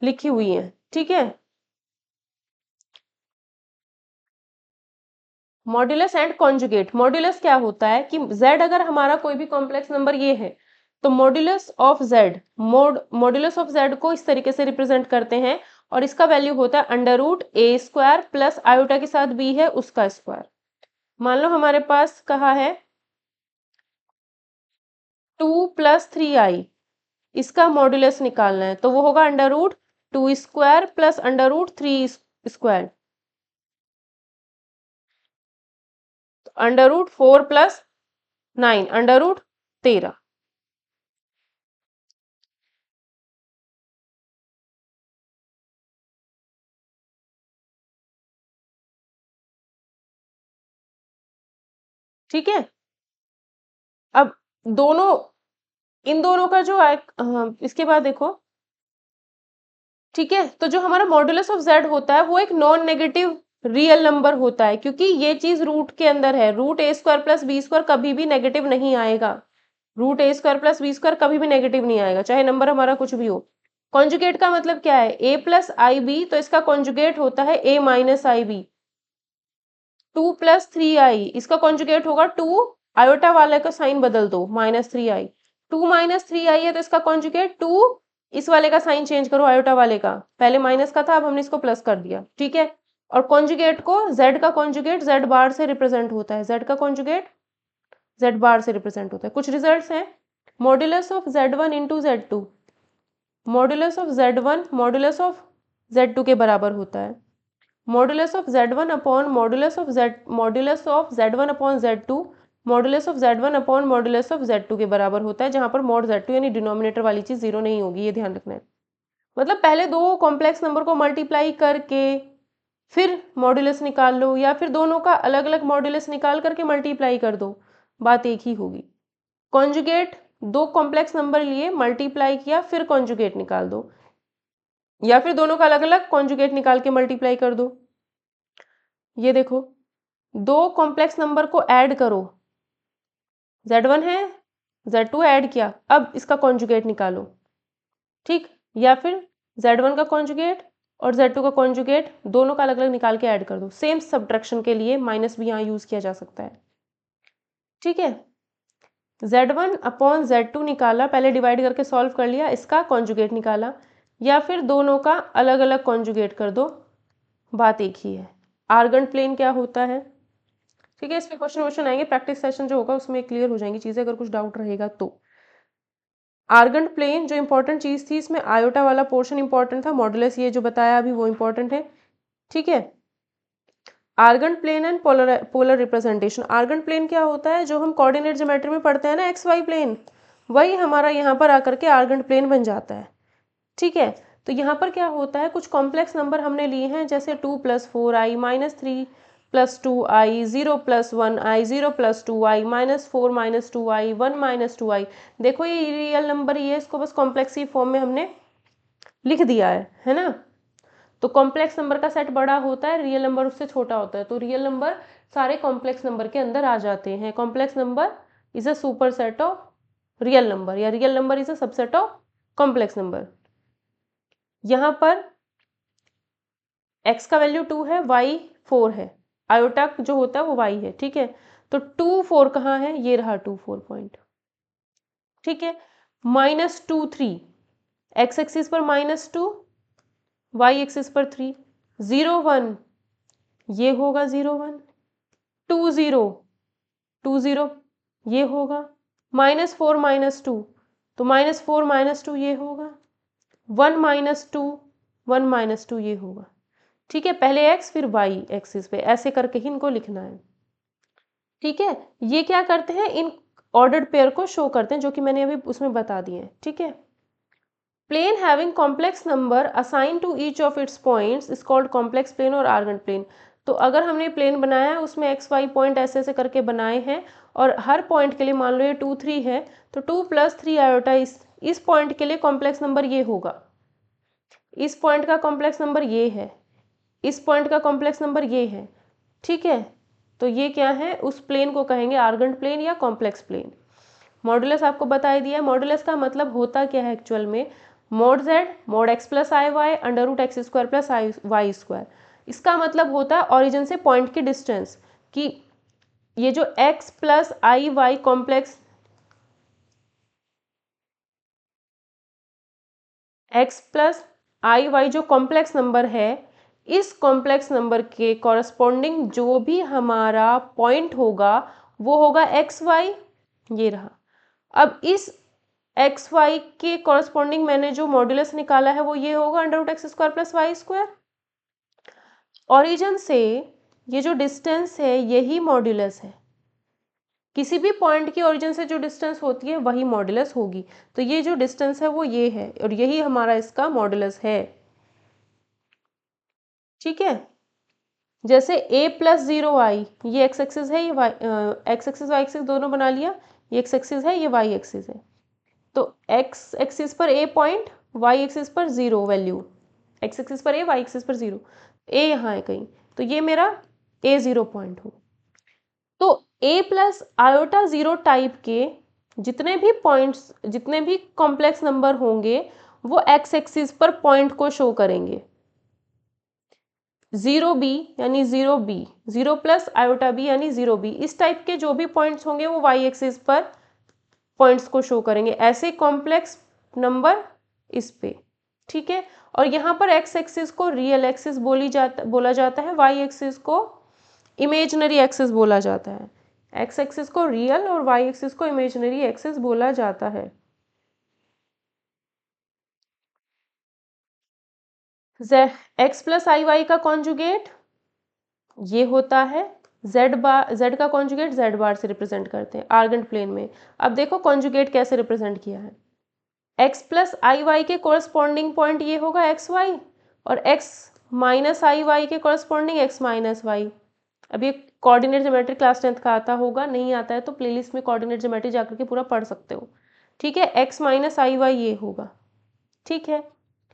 लिखी हुई है, ठीक है। मॉड्यूलस एंड कॉन्जुगेट, मॉड्यूलस क्या होता है कि z अगर हमारा कोई भी कॉम्प्लेक्स नंबर ये है तो modulus of z, modulus of z को इस तरीके से रिप्रेजेंट करते हैं और इसका वैल्यू होता है अंडर रूट ए स्क्वायर प्लस आयोटा के साथ b है उसका स्क्वायर। मान लो हमारे पास कहा है 2 प्लस 3i, इसका मॉड्यूलस निकालना है तो वो होगा under root 2 square plus under root 3 square, under root 4 plus 9 under root 13। ठीक है। अब दोनों, इन दोनों का जो इसके बाद देखो, ठीक है। तो जो हमारा मॉड्यूलस ऑफ z होता है वो एक नॉन नेगेटिव रियल नंबर होता है, क्योंकि ये चीज रूट के अंदर है। रूट ए स्क्वायर प्लस बी स्क्वायर कभी भी नेगेटिव नहीं आएगा, रूट ए स्क्वायर प्लस बी स्क्वायर कभी भी नेगेटिव नहीं आएगा, चाहे नंबर हमारा कुछ भी हो। कॉन्जुगेट का मतलब क्या है, a प्लस आई बी, तो इसका कॉन्जुगेट होता है a minus i b. 2 plus 3i, इसका कॉन्जुगेट होगा 2, आयोटा वाले का साइन बदल दो, -3i। 2 माइनस 3i है तो इसका कॉन्जुगेट 2, इस वाले का साइन चेंज करो, आयोटा वाले का, पहले माइनस का था अब हमने इसको प्लस कर दिया, ठीक है। और कॉन्जुगेट को, z का कॉन्जुगेट z बार से रिप्रेजेंट होता है, z का कॉन्जुगेट z बार से रिप्रेजेंट होता है। कुछ रिजल्ट्स हैं, modulus of z1 into z2, modulus of z1 modulus of z2 के बराबर होता है। Modulus of z1 upon modulus of z1 upon z2 modulus of z1 upon modulus of z2 के बराबर होता है, जहां पर मॉड z2 यानी डिनोमिनेटर वाली चीज जीरो नहीं होगी, ये ध्यान रखना है। मतलब पहले दो कॉम्प्लेक्स नंबर को मल्टीप्लाई करके फिर मॉड्यूलस निकाल लो, या फिर दोनों का अलग अलग मॉड्यूलस निकाल करके मल्टीप्लाई कर दो, बात एक ही होगी। कॉन्जुगेट, दो कॉम्प्लेक्स नंबर लिए मल्टीप्लाई किया फिर कॉन्जुगेट निकाल दो, या फिर दोनों का अलग अलग कॉन्जुगेट निकाल के मल्टीप्लाई कर दो। ये देखो, दो कॉम्प्लेक्स नंबर को ऐड करो, z1 है z2 ऐड किया, अब इसका कॉन्जुगेट निकालो, ठीक। या फिर z1 का कॉन्जुगेट और z2 का कॉन्जुगेट दोनों का अलग अलग निकाल के ऐड कर दो। सेम सब्ट्रैक्शन के लिए माइनस भी यहाँ यूज किया जा सकता है, ठीक है। z1 अपॉन z2 निकाला, पहले डिवाइड करके सॉल्व कर लिया, इसका कॉन्जुगेट निकाला, या फिर दोनों का अलग अलग कॉन्जुगेट कर दो, बात एक ही है। आर्गन प्लेन क्या होता है, ठीक है। इस पे क्वेश्चन आएंगे, प्रैक्टिस सेशन जो होगा उसमें क्लियर हो जाएंगी चीजें, अगर कुछ डाउट रहेगा तो। आर्गन प्लेन जो इंपॉर्टेंट चीज थी, इसमें आयोटा वाला पोर्शन इंपॉर्टेंट था, मॉडुलस ये जो बताया अभी वो इंपॉर्टेंट है, ठीक है। Argand plane and polar representation, Argand plane क्या होता है, जो हम कोऑर्डिनेट ज्योमेट्री में पढ़ते हैं ना, एक्स वाई प्लेन, वही हमारा यहाँ पर आकर के आर्गन प्लेन बन जाता है, ठीक है। तो यहाँ पर क्या होता है, कुछ कॉम्प्लेक्स नंबर हमने लिए हैं, जैसे 2 plus 4i -3 plus 2i, 0 plus 1i, 0 plus 2i, -4 minus 2i, 1 minus 2i। देखो ये रियल नंबर ही है, इसको बस कॉम्प्लेक्स ही फॉर्म में हमने लिख दिया है ना। तो कॉम्प्लेक्स नंबर का सेट बड़ा होता है, रियल नंबर उससे छोटा होता है, तो रियल नंबर सारे कॉम्प्लेक्स नंबर के अंदर आ जाते हैं। Complex number is a superset of real number, या real number is a subset of complex number. यहाँ पर x का वैल्यू 2 है, y 4 है, आयोटा जो होता है वो y है, ठीक है। तो 2 4 कहाँ है, ये रहा 2 4 पॉइंट, ठीक है। -2 3, एक्स एक्सिस पर -2, वाई एक्सिस पर 3, 0 1 ये होगा 0 1, 2 0 2 0 ये होगा, -4 -2 तो -4 -2 ये होगा, 1 -2 1 -2 ये होगा। ठीक है, पहले एक्स फिर वाई एक्सिस पे ऐसे करके ही इनको लिखना है। ठीक है, ये क्या करते हैं, इन ऑर्डर्ड पेयर को शो करते हैं, जो कि मैंने अभी उसमें बता दिए हैं। ठीक है, plane having complex number assign to each of its points is called complex plane और आर्गन प्लेन। तो अगर हमने प्लेन बनाया है, उसमें एक्स वाई पॉइंट ऐसे ऐसे करके बनाए हैं, और हर पॉइंट के लिए मान लो ये 2 3 है, तो 2 + 3 आयोटा इस पॉइंट के लिए कॉम्प्लेक्स नंबर ये होगा, इस पॉइंट का कॉम्प्लेक्स नंबर ये है, इस पॉइंट का कॉम्प्लेक्स नंबर ये है। ठीक है, तो ये क्या है, उस प्लेन को कहेंगे आर्गन प्लेन या कॉम्प्लेक्स प्लेन। मॉडुलस आपको बता दिया है। मॉडुलस का मतलब होता क्या है एक्चुअल में, mod Z mod X plus आई Y under root x square plus आई वाई स्क्वायर। इसका मतलब होता है ऑरिजिन से पॉइंट की डिस्टेंस, कि ये जो एक्स प्लस आई वाई कॉम्प्लेक्स, एक्स प्लस आई वाई जो कॉम्प्लेक्स नंबर है, इस कॉम्प्लेक्स नंबर के कॉरस्पॉन्डिंग जो भी हमारा पॉइंट होगा वो होगा एक्स वाई, ये रहा। अब इस एक्स वाई के कॉरस्पॉन्डिंग मैंने जो मॉड्यूलस निकाला है वो ये होगा under root x square plus Y square. Origin से ये जो डिस्टेंस है यही मॉड्यूलस है, किसी भी पॉइंट की ओरिजिन से जो डिस्टेंस होती है वही मॉडुलस होगी। तो ये जो डिस्टेंस है वो ये है, और यही हमारा इसका मॉडुलस है। ठीक है, जैसे a + 0i, ये एक्स एक्सिस है, ये y x axis y axis दोनों बना लिया, ये एक्स एक्सिस है, ये वाई एक्सिस है। तो एक्स एक्सिस पर a पॉइंट, वाई एक्सिस पर 0 वैल्यू, एक्स एक्सिस पर a, वाई एक्सिस पर 0, a यहाँ है कहीं, तो ये मेरा a0 पॉइंट हो। तो a + आयोटा 0 टाइप के जितने भी पॉइंट्स, जितने भी कॉम्प्लेक्स नंबर होंगे वो एक्स एक्सिस पर पॉइंट को शो करेंगे। 0b यानी 0b, 0 + आयोटा b यानी 0b, इस टाइप के जो भी पॉइंट्स होंगे वो वाई एक्सिस पर पॉइंट्स को शो करेंगे, ऐसे कॉम्प्लेक्स नंबर इस पे। ठीक है, और यहाँ पर एक्स एक्सिस को रियल एक्सिस बोला जाता है, वाई एक्सिस को इमेजनरी एक्सिस बोला जाता है। एक्स एक्सिस को रियल और वाई एक्सिस को इमेजनरी एक्सिस बोला जाता है। एक्स प्लस आई वाई का कॉन्जुगेट ये होता है जेड बार, जेड का कॉन्जुगेट जेड बार से रिप्रेजेंट करते हैं आर्गन प्लेन में। अब देखो कॉन्जुगेट कैसे रिप्रेजेंट किया है, एक्स प्लस आई वाई के कोरस्पॉन्डिंग पॉइंट ये होगा एक्स वाई, और एक्स माइनस आई वाई के कोरस्पॉन्डिंग एक्स माइनस वाई। अब ये कोऑर्डिनेट ज्योमेट्री क्लास 10th का आता होगा, नहीं आता है तो प्लेलिस्ट में कोऑर्डिनेट ज्योमेट्री जाकर के पूरा पढ़ सकते हो। ठीक है, एक्स माइनस आई वाई ये होगा। ठीक है,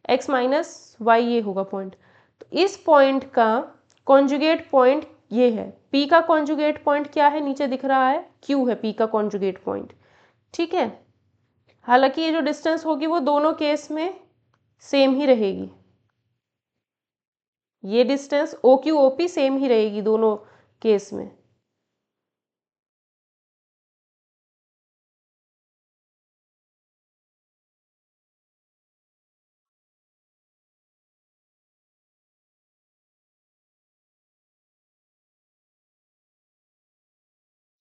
एक्स माइनस वाई ये होगा पॉइंट। तो इस पॉइंट का कॉन्जुगेट पॉइंट ये है, पी का कॉन्जुगेट पॉइंट क्या है, नीचे दिख रहा है क्यू है पी का कॉन्जुगेट पॉइंट। ठीक है, हालांकि ये जो डिस्टेंस होगी वो दोनों केस में सेम ही रहेगी, ये distance O Q O P same ही रहेगी दोनों केस में।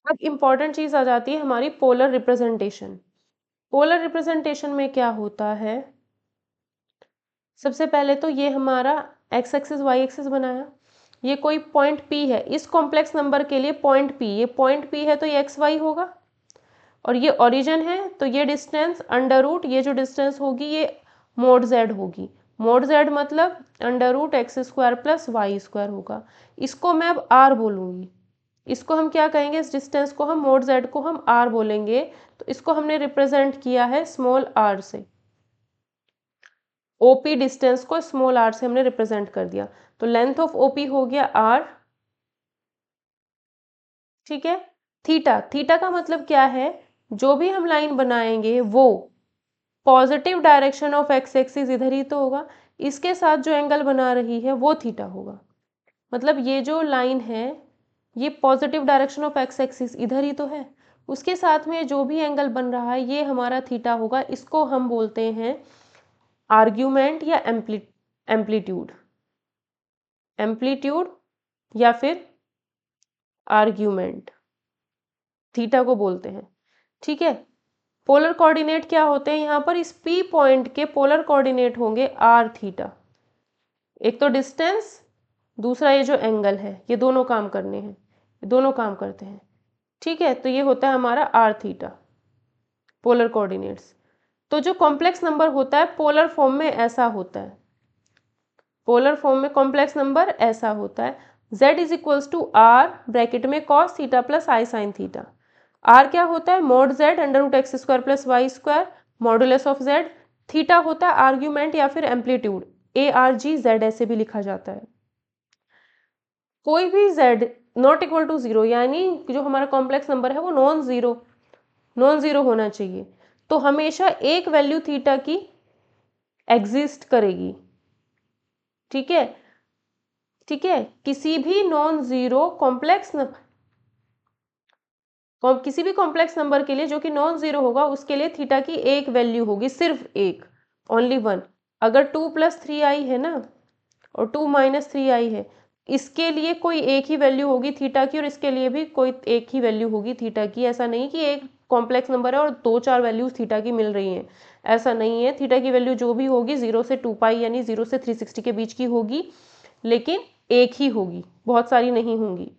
अब इम्पॉर्टेंट चीज़ आ जाती है हमारी पोलर रिप्रेजेंटेशन। पोलर रिप्रेजेंटेशन में क्या होता है, सबसे पहले तो ये हमारा एक्स एक्सिस वाई एक्सिस बनाया, ये कोई पॉइंट P है, इस कॉम्प्लेक्स नंबर के लिए पॉइंट P, ये पॉइंट P है तो ये एक्स वाई होगा, और ये ओरिजिन है तो ये डिस्टेंस अंडर रूट, ये जो डिस्टेंस होगी ये मोड जेड होगी। मोड जेड मतलब under root x square plus Y square होगा। इसको मैं अब आर बोलूँगी, इसको हम क्या कहेंगे, इस डिस्टेंस को हम मोड जेड को हम आर बोलेंगे। तो इसको हमने रिप्रेजेंट किया है स्मॉल आर से, ओपी डिस्टेंस को स्मॉल आर से हमने रिप्रेजेंट कर दिया। तो लेंथ ऑफ ओपी हो गया आर। ठीक है, थीटा, थीटा का मतलब क्या है, जो भी हम लाइन बनाएंगे वो positive direction of x axis इधर ही तो होगा, इसके साथ जो एंगल बना रही है वो थीटा होगा। मतलब ये जो लाइन है ये positive direction of x axis इधर ही तो है, उसके साथ में जो भी एंगल बन रहा है ये हमारा थीटा होगा। इसको हम बोलते हैं आर्ग्यूमेंट या एम्पलीट्यूड, एम्पलीट्यूड या फिर आर्ग्यूमेंट, थीटा को बोलते हैं। ठीक है, पोलर कोऑर्डिनेट क्या होते हैं, यहाँ पर इस P पॉइंट के पोलर कोऑर्डिनेट होंगे आर थीटा। एक तो डिस्टेंस, दूसरा ये जो एंगल है, ये दोनों काम करने हैं, ये दोनों काम करते हैं। ठीक है, तो ये होता है हमारा आर थीटा, पोलर कोऑर्डिनेट्स। तो जो कॉम्प्लेक्स नंबर होता है पोलर फॉर्म में ऐसा होता है, पोलर फॉर्म में कॉम्प्लेक्स नंबर ऐसा होता है, z is equals to R bracket में cos theta plus I sine theta. R क्या होता है, mod z under root x square plus Y square modulus of z। Theta होता है आर्ग्यूमेंट या फिर एम्पलीट्यूड, ARG Z ऐसे भी लिखा जाता है। कोई भी z not equal to zero, यानी जो हमारा कॉम्प्लेक्स नंबर है वो नॉन जीरो होना चाहिए, तो हमेशा एक वैल्यू थीटा की एग्जिस्ट करेगी। ठीक है, ठीक है, किसी भी नॉन जीरो कॉम्प्लेक्स किसी भी कॉम्प्लेक्स नंबर के लिए जो कि नॉन जीरो होगा उसके लिए थीटा की एक वैल्यू होगी, सिर्फ एक, ओनली वन। अगर 2+3i है ना और 2-3i है, इसके लिए कोई एक ही वैल्यू होगी थीटा की और इसके लिए भी कोई एक ही वैल्यू होगी थीटा की। ऐसा नहीं कि एक कॉम्प्लेक्स नंबर है और 2-4 वैल्यूज थीटा की मिल रही हैं, ऐसा नहीं है। थीटा की वैल्यू जो भी होगी 0 से 2π यानी 0 से 360 के बीच की होगी, लेकिन एक ही होगी, बहुत सारी नहीं होंगी।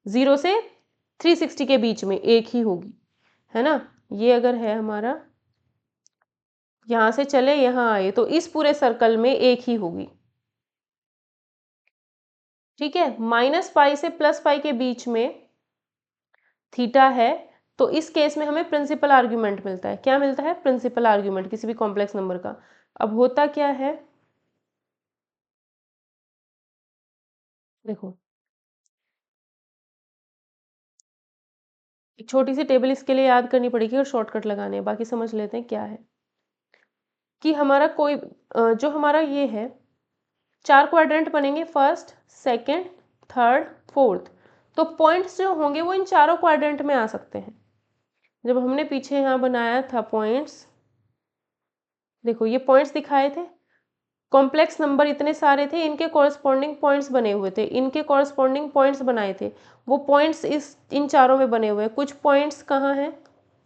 0 से 360 के बीच में एक ही होगी, है ना। ये अगर है हमारा, यहाँ से चले यहाँ आए तो इस पूरे सर्कल में एक ही होगी। ठीक है, -π से +π के बीच में थीटा है, तो इस केस में हमें प्रिंसिपल आर्ग्यूमेंट मिलता है। क्या मिलता है, प्रिंसिपल आर्ग्यूमेंट किसी भी कॉम्प्लेक्स नंबर का। अब होता क्या है, देखो एक छोटी सी टेबल इसके लिए याद करनी पड़ेगी और शॉर्टकट लगाने हैं, बाकी समझ लेते हैं क्या है। कि हमारा कोई जो हमारा ये है, 4 क्वाड्रेंट बनेंगे, फर्स्ट, सेकंड, थर्ड, फोर्थ। तो पॉइंट्स जो होंगे वो इन चारों क्वाड्रेंट में आ सकते हैं। जब हमने पीछे यहाँ बनाया था पॉइंट्स, देखो ये पॉइंट्स दिखाए थे, कॉम्प्लेक्स नंबर इतने सारे थे, इनके कॉरस्पॉन्डिंग पॉइंट्स बने हुए थे, इनके कॉरस्पॉन्डिंग पॉइंट्स बनाए थे। वो पॉइंट्स इन चारों में बने हुए हैं। कुछ पॉइंट्स कहाँ हैं,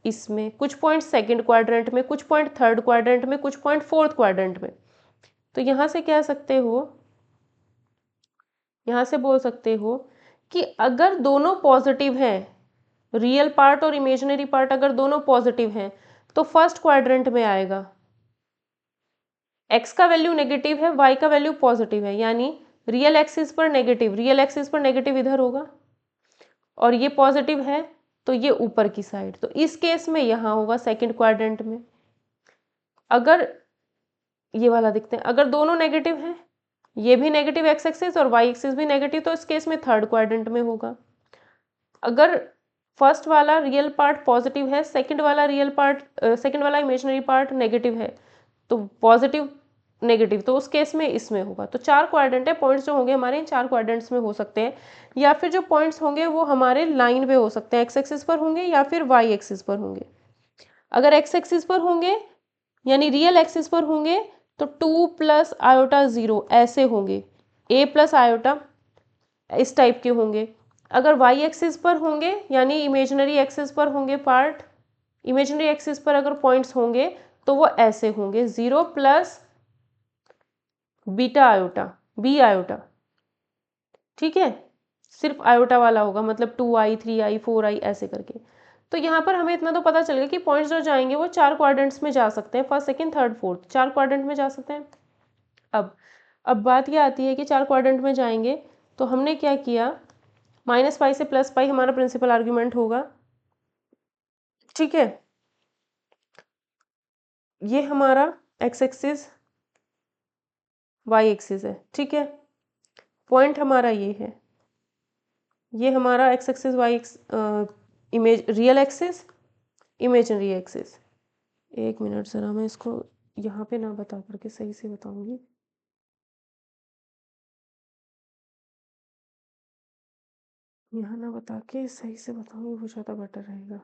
इसमें, कुछ पॉइंट सेकंड क्वाड्रेंट में, कुछ पॉइंट थर्ड क्वाड्रेंट में, कुछ पॉइंट फोर्थ क्वाड्रेंट में। तो यहाँ से कह सकते हो, यहाँ से बोल सकते हो कि अगर दोनों पॉजिटिव हैं, रियल पार्ट और इमेजिनरी पार्ट अगर दोनों पॉजिटिव हैं, तो फर्स्ट क्वाड्रेंट में आएगा। x का वैल्यू नेगेटिव है, y का वैल्यू पॉजिटिव है, यानी रियल एक्सिस पर नेगेटिव, रियल एक्सिस पर नेगेटिव इधर होगा और ये पॉजिटिव है तो ये ऊपर की साइड, तो इस केस में यहाँ होगा सेकंड क्वाड्रेंट में। अगर ये वाला देखते हैं, अगर दोनों नेगेटिव हैं, ये भी नेगेटिव एक्स एक्सिस और वाई एक्सिस भी नेगेटिव, तो इस केस में थर्ड क्वाड्रेंट में होगा। अगर फर्स्ट वाला रियल पार्ट पॉजिटिव है, सेकंड वाला सेकंड वाला इमेजिनरी पार्ट नेगेटिव है, तो पॉजिटिव नेगेटिव, तो उस केस में इसमें होगा। तो 4 क्वाड्रेंट है, पॉइंट्स जो होंगे हमारे इन 4 क्वाड्रेंट्स में हो सकते हैं, या फिर जो पॉइंट्स होंगे वो हमारे लाइन पे हो सकते हैं, एक्स एक्सिस पर होंगे या फिर वाई एक्सिस पर होंगे। अगर एक्स एक्सिस पर होंगे यानी रियल एक्सिस पर होंगे तो 2+i0 ऐसे होंगे, a+i इस टाइप के होंगे। अगर वाई एक्सिस पर होंगे यानी इमेजिनरी एक्सिस पर होंगे पार्ट, इमेजिनरी एक्सिस पर अगर पॉइंट्स होंगे तो वो ऐसे होंगे, 0+β b। ठीक है, सिर्फ आयोटा वाला होगा, मतलब 2i 3i 4i ऐसे करके। तो यहाँ पर हमें इतना तो पता चल गया कि पॉइंट्स जो जाएंगे वो 4 क्वाड्रेंट्स में जा सकते हैं, first second third fourth, 4 quadrant में जा सकते हैं। अब बात ये आती है कि 4 क्वाड्रेंट में जाएंगे तो हमने क्या किया, -π से +π हमारा प्रिंसिपल आर्ग्यूमेंट होगा। ठीक है, ये हमारा एक्स एक्सिस वाई एक्सिस है। ठीक है, पॉइंट हमारा ये है, ये हमारा x axis y image real axis imaginary axis. एक मिनट ज़रा मैं इसको यहाँ पे ना बता करके सही से बताऊंगी। यहाँ ना बता के सही से बताऊंगी, वो ज़्यादा बेटर रहेगा।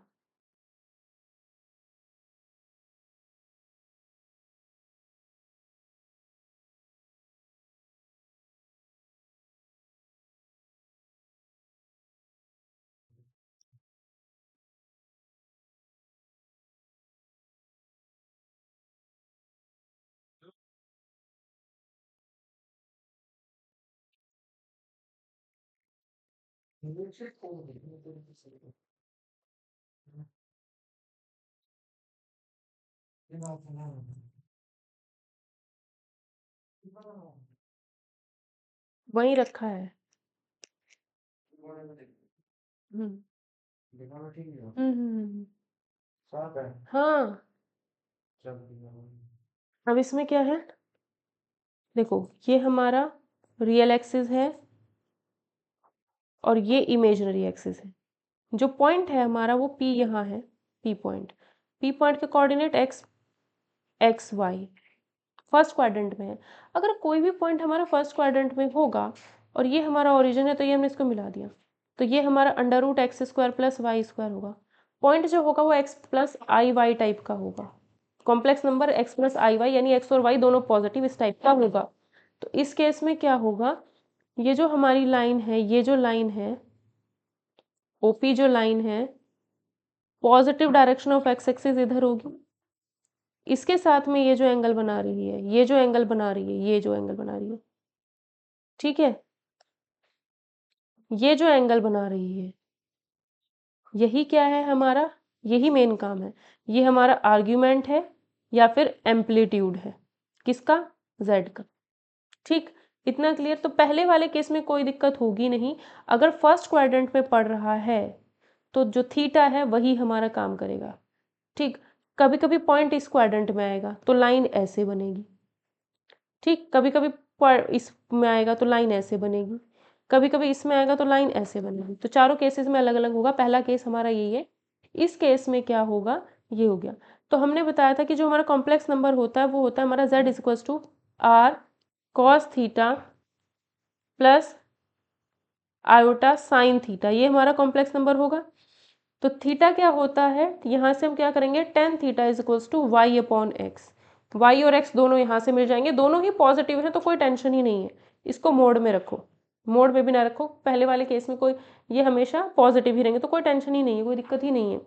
वहीं रखा है। हम्म हाँ, अब इसमें क्या है, देखो ये हमारा रियल एक्सिस है और ये इमेजिनरी एक्सिस है। जो पॉइंट है हमारा वो P यहाँ है, P पॉइंट। P पॉइंट के coordinate x y first quadrant में है। अगर कोई भी पॉइंट हमारा फर्स्ट क्वाड्रेंट में होगा और ये हमारा ओरिजिन है तो ये हमने इसको मिला दिया, तो ये हमारा under root x square plus Y square होगा। पॉइंट जो होगा वो एक्स प्लस आई वाई टाइप का होगा, कॉम्प्लेक्स नंबर एक्स प्लस आई वाई यानी एक्स और वाई दोनों पॉजिटिव इस टाइप का होगा। तो इस केस में क्या होगा, ये जो हमारी लाइन है, ये जो लाइन है ओपी जो लाइन है, positive direction of x axis इधर होगी, इसके साथ में ये जो एंगल बना रही है, ये जो एंगल बना रही है, ये जो एंगल बना रही है, ठीक है, ये जो एंगल बना रही है, यही क्या है हमारा, यही मेन काम है। ये हमारा आर्ग्यूमेंट है या फिर एम्पलीट्यूड है, किसका, z का। ठीक, इतना क्लियर। तो पहले वाले केस में कोई दिक्कत होगी नहीं। अगर फर्स्ट क्वाड्रेंट में पड़ रहा है तो जो थीटा है वही हमारा काम करेगा। ठीक, कभी कभी पॉइंट इस क्वाड्रेंट में आएगा तो लाइन ऐसे बनेगी, ठीक, कभी कभी इसमें आएगा तो लाइन ऐसे बनेगी, कभी कभी इसमें आएगा तो लाइन ऐसे बनेगी। तो चारों केसेस में अलग अलग होगा। पहला केस हमारा यही है। इस केस में क्या होगा, ये हो गया। तो हमने बताया था कि जो हमारा कॉम्प्लेक्स नंबर होता है वो होता है हमारा z equals to r cos theta plus iota sine theta, ये हमारा कॉम्प्लेक्स नंबर होगा। तो थीटा क्या होता है, यहाँ से हम क्या करेंगे, tan theta is equals to y upon x. Y और एक्स दोनों यहाँ से मिल जाएंगे, दोनों ही पॉजिटिव है तो कोई टेंशन ही नहीं है। इसको मोड में रखो, मोड में भी ना रखो, पहले वाले केस में कोई, ये हमेशा पॉजिटिव ही रहेंगे तो कोई टेंशन ही नहीं है, कोई दिक्कत ही नहीं है।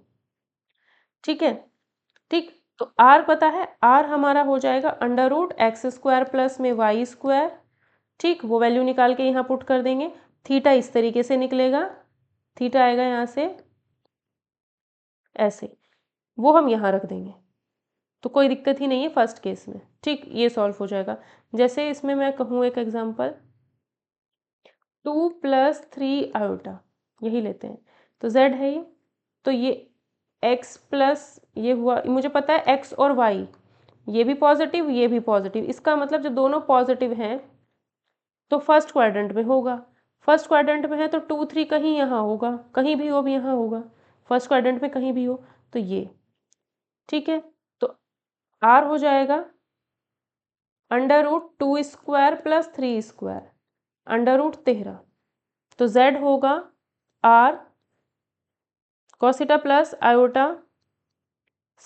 ठीक है, ठीक। तो आर पता है, आर हमारा हो जाएगा under root x square plus में वाई स्क्वायर। ठीक, वो वैल्यू निकाल के यहाँ पुट कर देंगे। थीटा इस तरीके से निकलेगा, थीटा आएगा यहाँ से ऐसे, वो हम यहाँ रख देंगे तो कोई दिक्कत ही नहीं है फर्स्ट केस में। ठीक, ये सॉल्व हो जाएगा। जैसे इसमें मैं कहूँ एक एग्जांपल, 2 प्लस 3 आयोटा, यही लेते हैं। तो z है ये, तो ये x प्लस ये हुआ, मुझे पता है x और y, ये भी पॉजिटिव ये भी पॉजिटिव, इसका मतलब जब दोनों पॉजिटिव हैं तो फर्स्ट क्वाड्रेंट में होगा। फर्स्ट क्वाड्रेंट में है तो 2 3 कहीं यहाँ होगा, कहीं भी हो भी यहाँ होगा, फर्स्ट क्वाड्रेंट में कहीं भी हो तो ये। ठीक है, तो r हो जाएगा under root 2 square plus 3 square, under root 13। तो z होगा r cos theta plus iota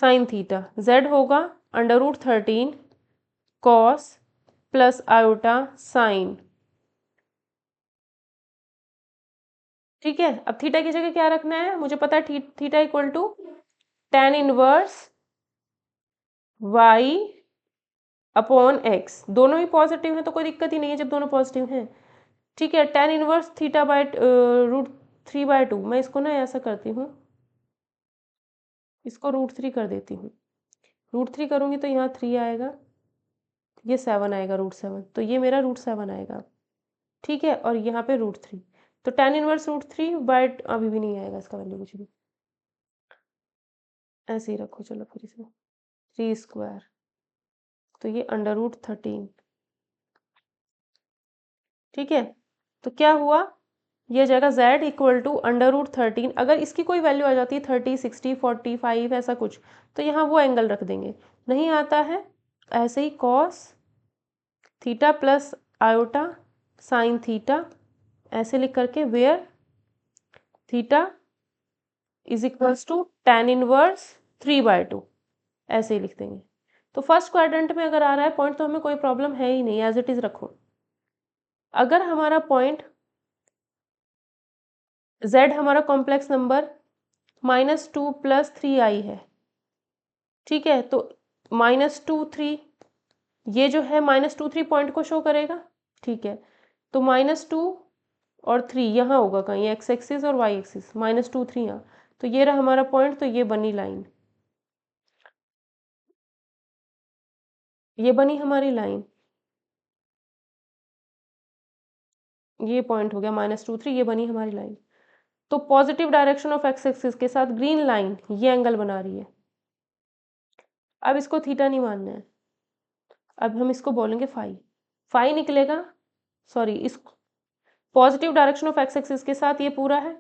sine theta, z होगा under root 13 cos plus iota sine. ठीक है, अब थीटा की जगह क्या रखना है, मुझे पता है theta equal to tan inverse y upon x, दोनों ही पॉजिटिव हैं तो कोई दिक्कत ही नहीं है जब दोनों पॉजिटिव हैं। ठीक है, tan inverse theta by root 3/2, मैं इसको ना ऐसा करती हूँ, इसको रूट 3 कर देती हूँ। रूट 3 करूँगी तो यहाँ 3 आएगा, ये 7 आएगा, रूट 7, तो ये मेरा रूट 7 आएगा। ठीक है, और यहाँ पे रूट 3, तो tan इनवर्स रूट 3 बाय, अभी भी नहीं आएगा इसका वैल्यू कुछ भी, ऐसे ही रखो। चलो फिर इसमें 3 स्क्वायर, तो ये अंडर रूट 13। ठीक है, तो क्या हुआ, ये जाएगा z equal to under root 13। अगर इसकी कोई वैल्यू आ जाती है 30 60 45 ऐसा कुछ, तो यहाँ वो एंगल रख देंगे। नहीं आता है ऐसे ही cos theta plus iota sine theta, ऐसे लिख करके where theta is equals to tan inverse 3/2, ऐसे ही लिख देंगे। तो फर्स्ट क्वाड्रेंट में अगर आ रहा है पॉइंट तो हमें कोई प्रॉब्लम है ही नहीं, एज इट इज रखो। अगर हमारा पॉइंट z हमारा कॉम्प्लेक्स नंबर -2 + 3i है, ठीक है, तो -2 3, ये जो है -2 3 पॉइंट को शो करेगा। ठीक है, तो -2 और 3 यहाँ होगा कहीं, एक्स एक्सिस और वाई एक्सिस, -2 3 यहाँ। तो ये रहा हमारा पॉइंट, तो ये बनी लाइन, ये बनी हमारी लाइन, ये पॉइंट हो गया -2 3, ये बनी हमारी लाइन। तो positive direction of x axis के साथ ग्रीन लाइन ये एंगल बना रही है। अब इसको थीटा नहीं मानना है, अब हम इसको बोलेंगे फाई। फाई निकलेगा, सॉरी, इस positive direction of x axis के साथ ये पूरा है,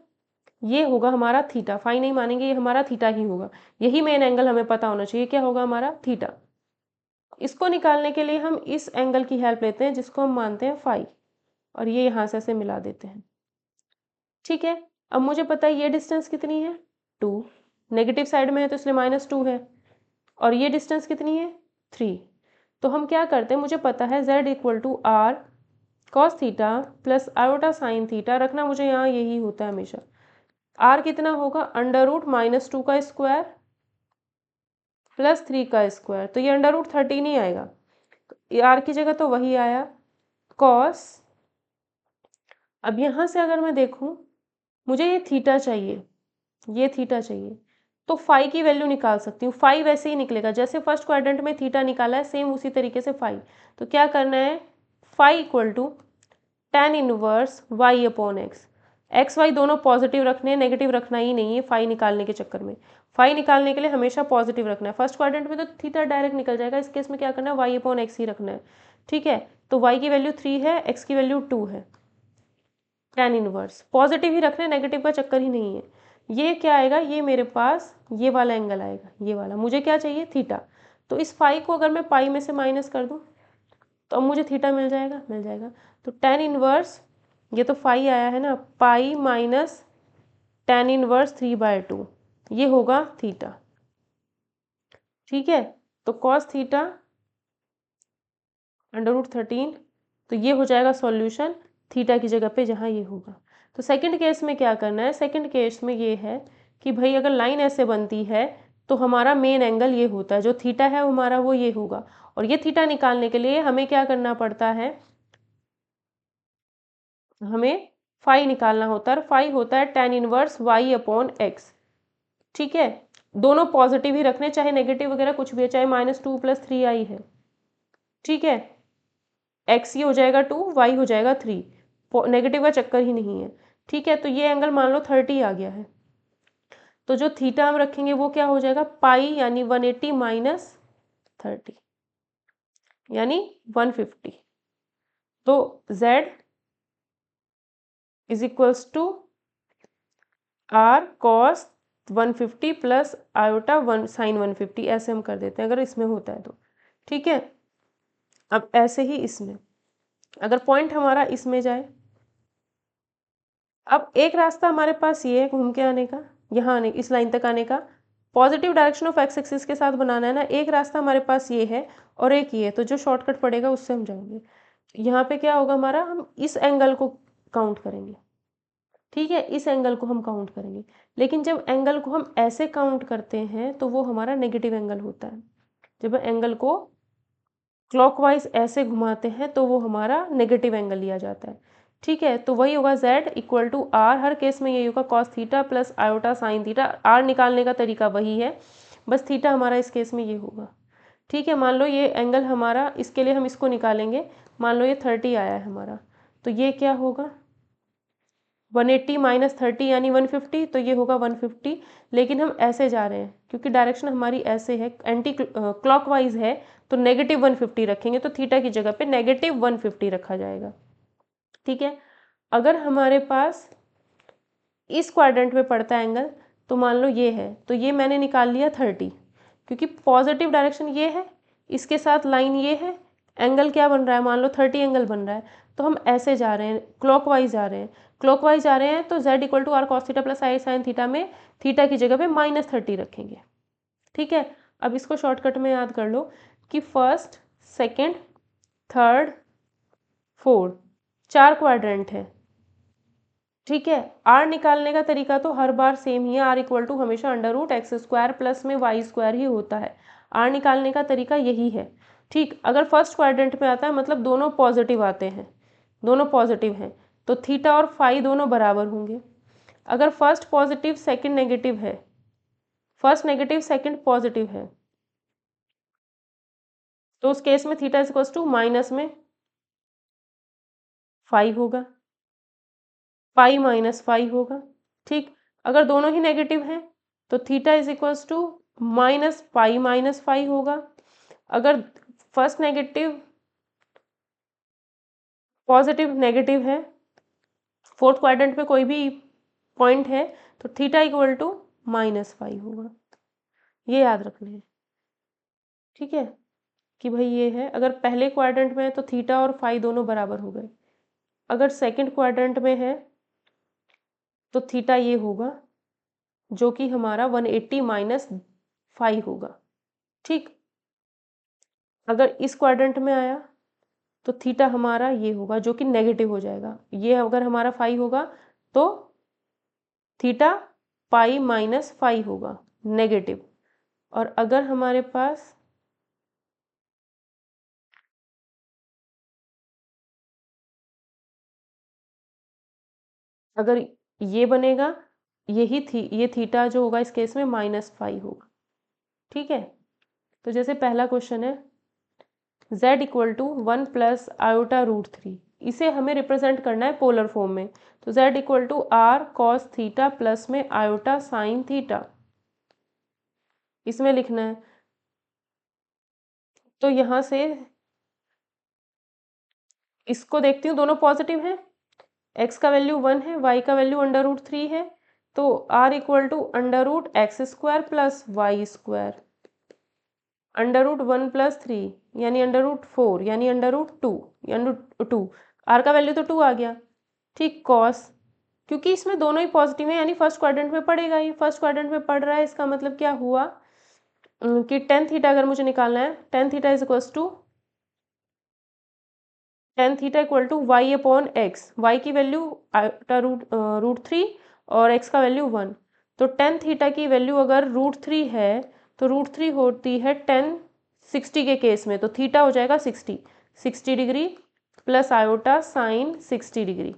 ये होगा हमारा थीटा। फाई नहीं मानेंगे, ये हमारा थीटा ही होगा। यही मेन एंगल हमें पता होना चाहिए, क्या होगा हमारा थीटा। इसको निकालने के लिए हम इस एंगल की हेल्प लेते हैं जिसको हम मानते हैं फाई, और ये यहाँ से ऐसे मिला देते हैं। ठीक है, अब मुझे पता है ये डिस्टेंस कितनी है, 2, नेगेटिव साइड में है तो इसलिए -2 है, और ये डिस्टेंस कितनी है, 3। तो हम क्या करते हैं, मुझे पता है z = r cos theta plus iota sine theta, रखना मुझे यहाँ यही होता है हमेशा। r कितना होगा, √-2 का स्क्वायर प्लस 3 का स्क्वायर, तो ये √13 ही आएगा, r की जगह तो वही आया cos। अब यहाँ से अगर मैं देखूँ, मुझे ये थीटा चाहिए, ये थीटा चाहिए, तो फाई की वैल्यू निकाल सकती हूँ। फाई वैसे ही निकलेगा जैसे फर्स्ट क्वाड्रेंट में थीटा निकाला है, सेम उसी तरीके से फाई। तो क्या करना है, phi = tan inverse y/x। X y दोनों पॉजिटिव रखने हैं, नेगेटिव रखना ही नहीं है फाई निकालने के चक्कर में। फाई निकालने के लिए हमेशा पॉजिटिव रखना है। फर्स्ट क्वाड्रेंट में तो थीटा डायरेक्ट निकल जाएगा, इस केस में क्या करना है, y/x ही रखना है। ठीक है, तो y की वैल्यू 3 है, x की वैल्यू 2 है। tan इनवर्स पॉजिटिव ही रखना है, नेगेटिव का चक्कर ही नहीं है। ये क्या आएगा, ये मेरे पास ये वाला एंगल आएगा, ये वाला। मुझे क्या चाहिए, थीटा। तो इस फाई को अगर मैं पाई में से माइनस कर दूं तो अब मुझे थीटा मिल जाएगा, मिल जाएगा। तो tan इनवर्स, ये तो फाई आया है ना, पाई माइनस tan इनवर्स 3/2, ये होगा थीटा। ठीक है, तो cos थीटा √13, तो ये हो जाएगा सॉल्यूशन थीटा की जगह पे जहाँ ये होगा। तो सेकंड केस में क्या करना है, सेकंड केस में ये है कि भाई अगर लाइन ऐसे बनती है तो हमारा मेन एंगल ये होता है, जो थीटा है हमारा वो ये होगा। और ये थीटा निकालने के लिए हमें क्या करना पड़ता है, हमें फाई निकालना होता है। फाई होता है tan इनवर्स y/x। ठीक है, दोनों पॉजिटिव ही रखने, चाहे नेगेटिव वगैरह कुछ भी है, चाहे -2 + 3i है। ठीक है, x ये हो जाएगा 2, y हो जाएगा 3, नेगेटिव का चक्कर ही नहीं है। ठीक है, तो ये एंगल मान लो 30 आ गया है, तो जो थीटा हम रखेंगे वो क्या हो जाएगा, पाई यानी 180 माइनस 30 यानी 150। तो z = r cos 150 plus iota 1 sin 150, ऐसे हम कर देते हैं अगर इसमें होता है तो। ठीक है, अब ऐसे ही इसमें अगर पॉइंट हमारा इसमें जाए, अब एक रास्ता हमारे पास ये है घूम के आने का, यहाँ आने, इस लाइन तक आने का, positive direction of x axis के साथ बनाना है ना। एक रास्ता हमारे पास ये है और एक ये है, तो जो शॉर्टकट पड़ेगा उससे हम जाएंगे। यहाँ पे क्या होगा हमारा, हम इस एंगल को काउंट करेंगे। ठीक है, इस एंगल को हम काउंट करेंगे, लेकिन जब एंगल को हम ऐसे काउंट करते हैं तो वो हमारा नेगेटिव एंगल होता है। जब एंगल को क्लॉकवाइज ऐसे घुमाते हैं तो वो हमारा नेगेटिव एंगल लिया जाता है। ठीक है, तो वही होगा z = r, हर केस में यही होगा cos theta plus iota sine theta. r निकालने का तरीका वही है, बस थीटा हमारा इस केस में ये होगा। ठीक है, मान लो ये एंगल हमारा, इसके लिए हम इसको निकालेंगे, मान लो ये 30 आया है हमारा, तो ये क्या होगा, 180 माइनस 30 यानी 150, तो ये होगा 150। लेकिन हम ऐसे जा रहे हैं क्योंकि डायरेक्शन हमारी ऐसे है, एंटी क्लॉकवाइज है, तो -150 रखेंगे, तो थीटा की जगह पे -150 रखा जाएगा। ठीक है, अगर हमारे पास इस क्वाड्रेंट में पड़ता है एंगल, तो मान लो ये है, तो ये मैंने निकाल लिया 30, क्योंकि पॉजिटिव डायरेक्शन ये है, इसके साथ लाइन ये है, एंगल क्या बन रहा है, मान लो 30 एंगल बन रहा है, तो हम ऐसे जा रहे हैं, क्लॉकवाइज जा रहे हैं, क्लॉकवाइज जा रहे हैं, तो z = r cos theta plus I sine theta में थीटा की जगह पे -30 रखेंगे। ठीक है, अब इसको शॉर्टकट में याद कर लो कि first, second, third, fourth, 4 quadrant है। ठीक है, r निकालने का तरीका तो हर बार सेम ही है, r = हमेशा √x² प्लस में y² ही होता है। r निकालने का तरीका यही है। ठीक, अगर फर्स्ट क्वाड्रेंट में आता है मतलब दोनों पॉजिटिव आते हैं, दोनों पॉजिटिव हैं, तो थीटा और फाई दोनों बराबर होंगे। अगर फर्स्ट पॉजिटिव सेकंड नेगेटिव है, फर्स्ट नेगेटिव सेकंड पॉजिटिव है, तो उस केस में theta is equals to minus में फाई होगा, पाई माइनस फाई होगा। ठीक, अगर दोनों ही नेगेटिव हैं तो theta is equals to minus pi minus phi होगा। अगर फर्स्ट नेगेटिव पॉजिटिव नेगेटिव है, फोर्थ क्वाड्रेंट में कोई भी पॉइंट है, तो theta equal to minus phi होगा। ये याद रखना है, ठीक है, कि भाई ये है, अगर पहले क्वाड्रेंट में है तो थीटा और फाई दोनों बराबर हो गए। अगर सेकंड क्वाड्रेंट में है तो थीटा ये होगा, जो कि हमारा 180 माइनस फाई होगा। ठीक, अगर इस क्वाड्रेंट में आया तो थीटा हमारा ये होगा, जो कि नेगेटिव हो जाएगा। ये अगर हमारा फाई होगा तो थीटा पाई माइनस फाई होगा, नेगेटिव। और अगर हमारे पास अगर ये बनेगा, ये थीटा जो होगा इस केस में माइनस फाई होगा। ठीक है, तो जैसे पहला क्वेश्चन है z equal to 1 plus iota root 3, इसे हमें रिप्रेजेंट करना है पोलर फॉर्म में। तो z equal to r cos theta plus में आयोटा साइन थीटा, इसमें लिखना है। तो यहाँ से इसको देखती हूँ, दोनों पॉजिटिव हैं, x का वैल्यू 1 है, y का वैल्यू अंडर रूट 3 है, तो r equal to under root x square plus Y square, under root 1 plus 3 यानी अंडर रूट 4 यानी अंडर रूट 2 यानी 2, r का वैल्यू तो 2 आ गया। ठीक, कॉस, क्योंकि इसमें दोनों ही पॉजिटिव है यानी फर्स्ट क्वाड्रेंट में पड़ेगा ही, फर्स्ट क्वाड्रेंट में पड़ रहा है, इसका मतलब क्या हुआ कि टेन थीटा अगर मुझे निकालना है, tan theta is equals to tan theta equal to y upon x, y की वैल्यू रूट 3 और एक्स का वैल्यू 1। तो टेन थीटा की वैल्यू अगर रूट 3 है तो रूट 3 होती है टेन 60 के केस में, तो थीटा हो जाएगा 60 degree plus iota sign 60 degree.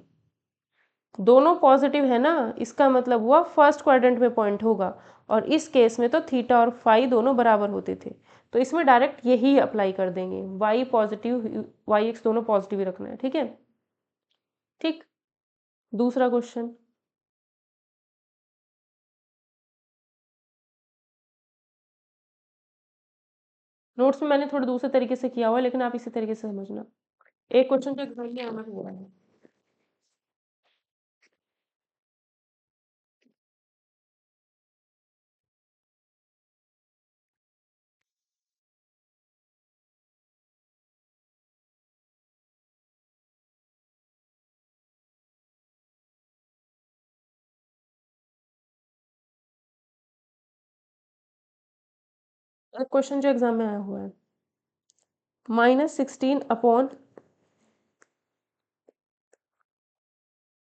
दोनों पॉजिटिव है ना, इसका मतलब हुआ फर्स्ट क्वाड्रेंट में पॉइंट होगा, और इस केस में तो थीटा और फाई दोनों बराबर होते थे, तो इसमें डायरेक्ट यही अप्लाई कर देंगे, वाई पॉजिटिव वाई एक्स दोनों पॉजिटिव ही रखना है। ठीक है, ठीक, दूसरा क्वेश्चन। नोट्स में मैंने थोड़ा दूसरे तरीके से किया हुआ है, लेकिन आप इसी तरीके से समझना। एक क्वेश्चन जो एग्जाम में आना हुआ है, एक क्वेश्चन जो एग्जाम में आया हुआ है, -16 upon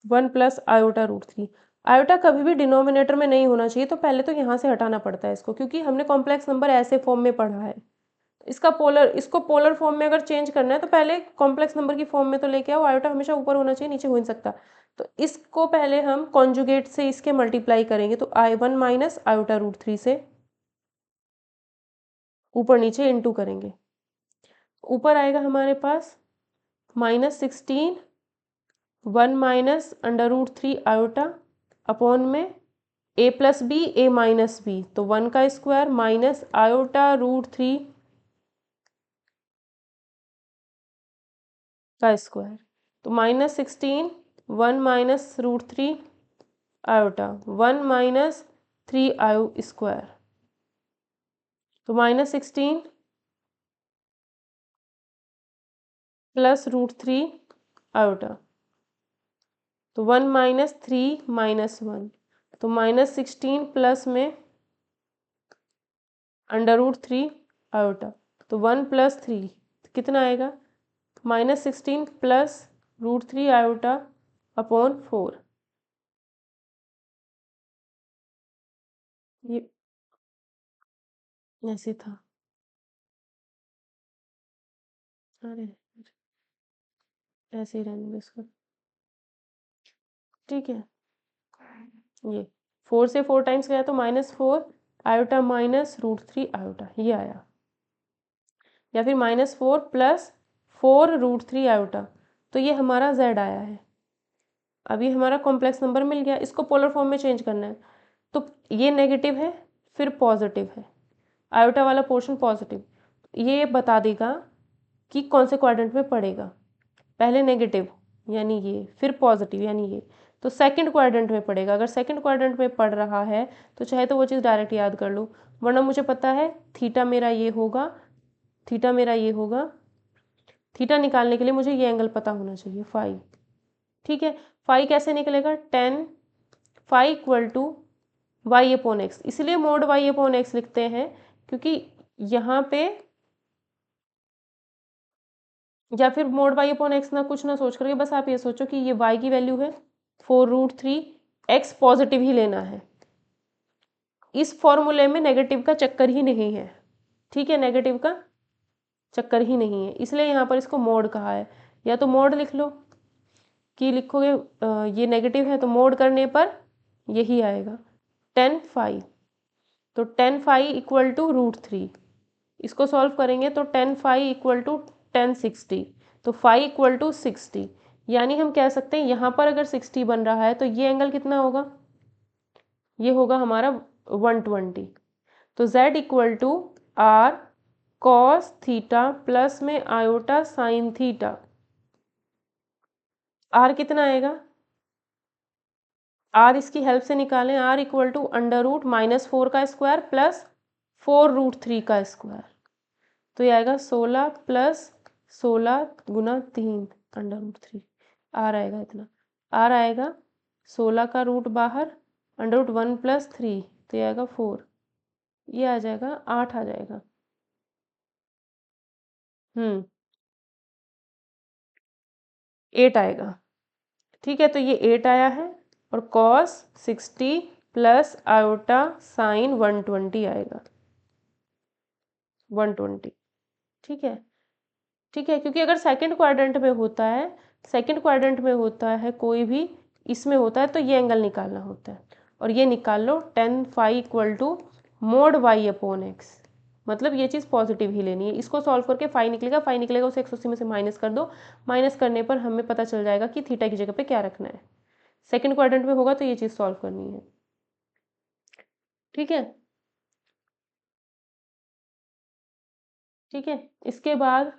1 plus iota root 3। Iota कभी भी डिनोमिनेटर में नहीं होना चाहिए, तो पहले तो यहाँ से हटाना पड़ता है इसको, क्योंकि हमने कॉम्प्लेक्स नंबर ऐसे फॉर्म में पढ़ा है। इसको पोलर फॉर्म में अगर चेंज करना है तो पहले कॉम्प्लेक्स नंबर की फॉर्म में तो लेके आओ, आयोटा हमेशा ऊपर होना चाहिए, नीचे हो नहीं सकता। तो इसको पहले हम कॉन्जुगेट से इसके मल्टीप्लाई करेंगे, तो I1 माइनस आयोटा रूट 3 से ऊपर नीचे इंटू करेंगे, ऊपर आएगा हमारे पास -16 1 minus under root 3 iota upon में a plus b a minus b, तो 1 का स्क्वायर माइनस आयोटा रूट 3 का स्क्वायर, तो -16 1 माइनस रूट 3 आयोटा 1 माइनस 3 आयो स्क्वायर, तो -16 प्लस रूट 3 आयोटा, तो 1 माइनस 3 माइनस 1, तो -16 प्लस में अंडर रूट 3 आयोटा, तो 1 प्लस 3 कितना आएगा, -16 प्लस रूट 3 आयोटा अपॉन 4। ये ऐसे था, अरे ऐसे ही रहने दो इसको। ठीक है, ये 4 से 4 टाइम्स गया तो -4 आयोटा माइनस √3 आयोटा ये आया, या फिर -4 प्लस 4 √3 आयोटा, तो ये हमारा z आया है। अब ये हमारा कॉम्प्लेक्स नंबर मिल गया, इसको पोलर फॉर्म में चेंज करना है, तो ये नेगेटिव है फिर पॉजिटिव है, आयोटा वाला पोर्शन पॉजिटिव, ये बता देगा कि कौन से क्वाड्रेंट में पड़ेगा। पहले नेगेटिव यानी ये, फिर पॉजिटिव यानी ये, तो सेकंड क्वाड्रेंट में पड़ेगा। अगर सेकंड क्वाड्रेंट में पड़ रहा है तो चाहे तो वो चीज़ डायरेक्ट याद कर लो, वरना मुझे पता है थीटा मेरा ये होगा, थीटा मेरा ये होगा, थीटा निकालने के लिए मुझे ये एंगल पता होना चाहिए फाई। ठीक है, फाई कैसे निकलेगा, tan phi equal to y upon x, इसलिए मोड वाई अपॉन एक्स लिखते हैं क्योंकि यहाँ पे, या फिर मोड वाई अपॉन एक्स ना कुछ ना सोच करके बस आप ये सोचो कि ये y की वैल्यू है 4√3, x पॉजिटिव ही लेना है। इस फॉर्मूले में नेगेटिव का चक्कर ही नहीं है, ठीक है, नेगेटिव का चक्कर ही नहीं है, इसलिए यहाँ पर इसको मोड कहा है। या तो मोड लिख लो कि लिखोगे ये नेगेटिव है तो मोड करने पर यही आएगा tan फाई, तो tan फाई इक्वल टू √3, इसको सॉल्व करेंगे तो tan phi equal to tan 60, तो फाई इक्वल टू 60, यानी हम कह सकते हैं यहाँ पर अगर 60 बन रहा है तो ये एंगल कितना होगा, ये होगा हमारा 120। तो z equal to r cos theta plus में आयोटा साइन थीटा, r कितना आएगा, r इसकी हेल्प से निकालें, r इक्वल टू √-4 का स्क्वायर प्लस 4√3 का स्क्वायर, तो ये आएगा 16 प्लस 16 गुना 3 √3, r आएगा इतना, r आएगा 16 का रूट बाहर, √1 प्लस 3, तो ये आएगा 4, ये आ जाएगा 8 आ जाएगा। 8 आएगा, ठीक है, तो ये 8 आया है, और cos 60 प्लस आयोटा साइन 120 आएगा, 120, ठीक है, ठीक है, क्योंकि अगर सेकंड क्वाड्रेंट में होता है, सेकंड क्वाड्रेंट में होता है कोई भी, इसमें होता है तो ये एंगल निकालना होता है, और ये निकाल लो tan phi equal to mod y upon x, मतलब ये चीज़ पॉजिटिव ही लेनी है। इसको सॉल्व करके फाई निकलेगा, फाई निकलेगा उसे 180 में से माइनस कर दो, माइनस करने पर हमें पता चल जाएगा कि थीटा की जगह पे क्या रखना है। सेकंड क्वाड्रेंट में होगा तो ये चीज़ सॉल्व करनी है, ठीक है, ठीक है। इसके बाद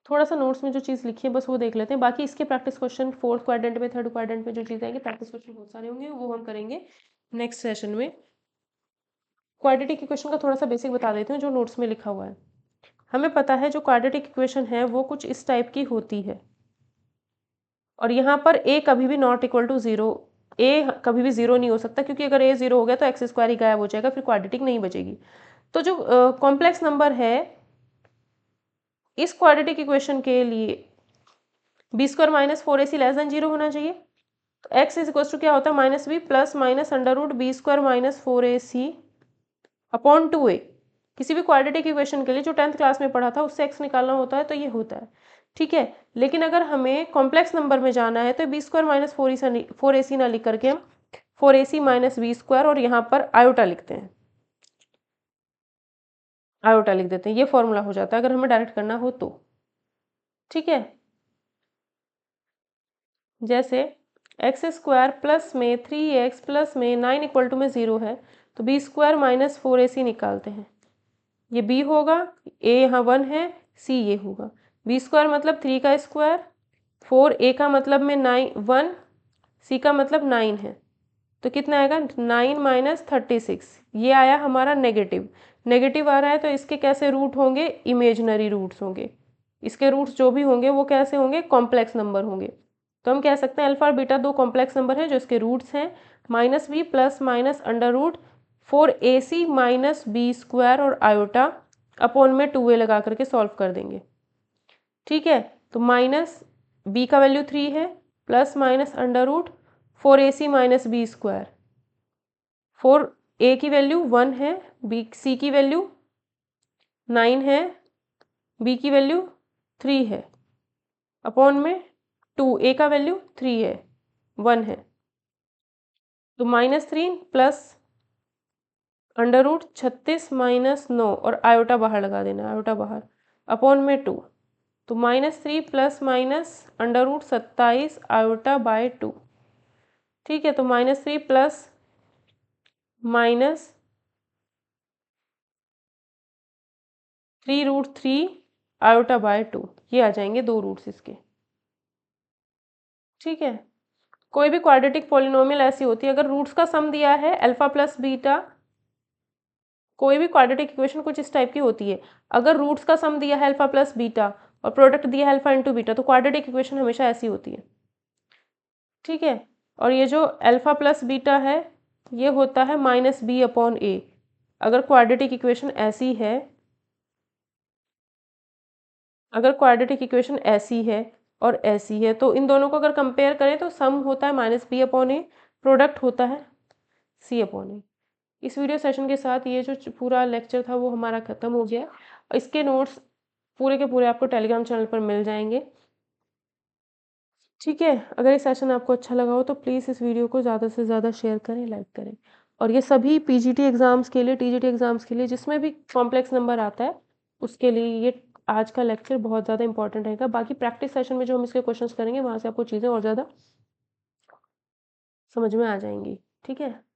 थोड़ा सा नोट्स में जो चीज़ लिखी है बस वो देख लेते हैं, बाकी इसके प्रैक्टिस क्वेश्चन फोर्थ क्वाड्रेंट में, थर्ड क्वाड्रेंट में जो चीज़ आएंगे प्रैक्टिस क्वेश्चन बहुत सारे होंगे, वो हम करेंगे नेक्स्ट सेशन में। क्वाड्रेटिक इक्वेशन का थोड़ा सा बेसिक बता देती हूँ जो नोट्स में लिखा हुआ है। हमें पता है जो क्वाड्रेटिक इक्वेशन है वो कुछ इस टाइप की होती है, और यहाँ पर a कभी भी नॉट इक्वल टू 0, a कभी भी 0 नहीं हो सकता, क्योंकि अगर a 0 हो गया तो एक्स स्क्वायर ही गायब हो जाएगा, फिर क्वाड्रेटिक नहीं बचेगी। तो जो कॉम्प्लेक्स नंबर है इस क्वाड्रेटिक इक्वेशन के लिए b² - 4ac < 0 होना चाहिए, तो x इज इक्वल टू क्या होता है -b plus minus √b² - 4ac upon 2a। किसी भी क्वाड्रेटिक इक्वेशन के लिए जो 10th क्लास में पढ़ा था उससे x निकालना होता है तो ये होता है, ठीक है। लेकिन अगर हमें कॉम्प्लेक्स नंबर में जाना है तो b² - 4ac ना लिख करके हम 4ac - b² और यहाँ पर आयोटा लिखते हैं, आयोटा लिख देते हैं, ये फॉर्मूला हो जाता है अगर हमें डायरेक्ट करना हो तो, ठीक है। जैसे x² प्लस में 3x प्लस में 9 इक्वल टू में 0 है, तो b² - 4ac निकालते हैं, ये b होगा, a यहाँ 1 है, c ये होगा, b² मतलब 3 का स्क्वायर, 4 a का मतलब में 9 1, c का मतलब 9 है, तो कितना आएगा 9 - 36, ये आया हमारा नेगेटिव। नेगेटिव आ रहा है तो इसके कैसे रूट होंगे, इमेजनरी रूट्स होंगे, इसके रूट्स जो भी होंगे वो कैसे होंगे, कॉम्प्लेक्स नंबर होंगे। तो हम कह सकते हैं अल्फा और बीटा दो कॉम्प्लेक्स नंबर हैं जो इसके रूट्स हैं, -b plus minus √4ac - b² और आयोटा अपॉन में 2a लगा करके सॉल्व कर देंगे, ठीक है। तो माइनस b का वैल्यू 3 है, plus minus √4ac - b², 4a की वैल्यू 1 है, c की वैल्यू 9 है, b की वैल्यू 3 है, अपॉन में 2a का वैल्यू 3 है, 1 है। तो -3 प्लस √36 माइनस 9 और आयोटा बाहर लगा देना, आयोटा बाहर, अपॉन में 2। तो -3 प्लस माइनस √27 आयोटा बाय 2। ठीक है, तो -3 प्लस माइनस 3√3 आयोटा बाय 2, ये आ जाएंगे 2 रूट्स इसके। ठीक है, कोई भी क्वाड्रेटिक पॉलिनोमियल ऐसी होती है, अगर रूट्स का सम दिया है अल्फा प्लस बीटा, कोई भी क्वाड्रेटिक इक्वेशन कुछ इस टाइप की होती है, अगर रूट्स का सम दिया है अल्फा प्लस बीटा और प्रोडक्ट दिया है अल्फा इंटू बीटा, तो क्वाड्रेटिक इक्वेशन हमेशा ऐसी होती है। ठीक है, और ये जो अल्फा प्लस बीटा है ये होता है -b/a। अगर क्वाड्रेटिक इक्वेशन ऐसी है, अगर क्वाड्रेटिक इक्वेशन ऐसी है और ऐसी है, तो इन दोनों को अगर कंपेयर करें तो सम होता है -b/a, प्रोडक्ट होता है c/a। इस वीडियो सेशन के साथ ये जो पूरा लेक्चर था वो हमारा ख़त्म हो गया। इसके नोट्स पूरे के पूरे आपको टेलीग्राम चैनल पर मिल जाएंगे। ठीक है, अगर ये सेशन आपको अच्छा लगा हो तो प्लीज़ इस वीडियो को ज़्यादा से ज़्यादा शेयर करें, लाइक करें। और ये सभी पीजीटी एग्ज़ाम्स के लिए, टीजीटी एग्ज़ाम्स के लिए, जिसमें भी कॉम्प्लेक्स नंबर आता है उसके लिए ये आज का लेक्चर बहुत ज़्यादा इंपॉर्टेंट रहेगा। बाकी प्रैक्टिस सेशन में जो हम इसके क्वेश्चंस करेंगे वहाँ से आपको चीज़ें और ज़्यादा समझ में आ जाएंगी। ठीक है।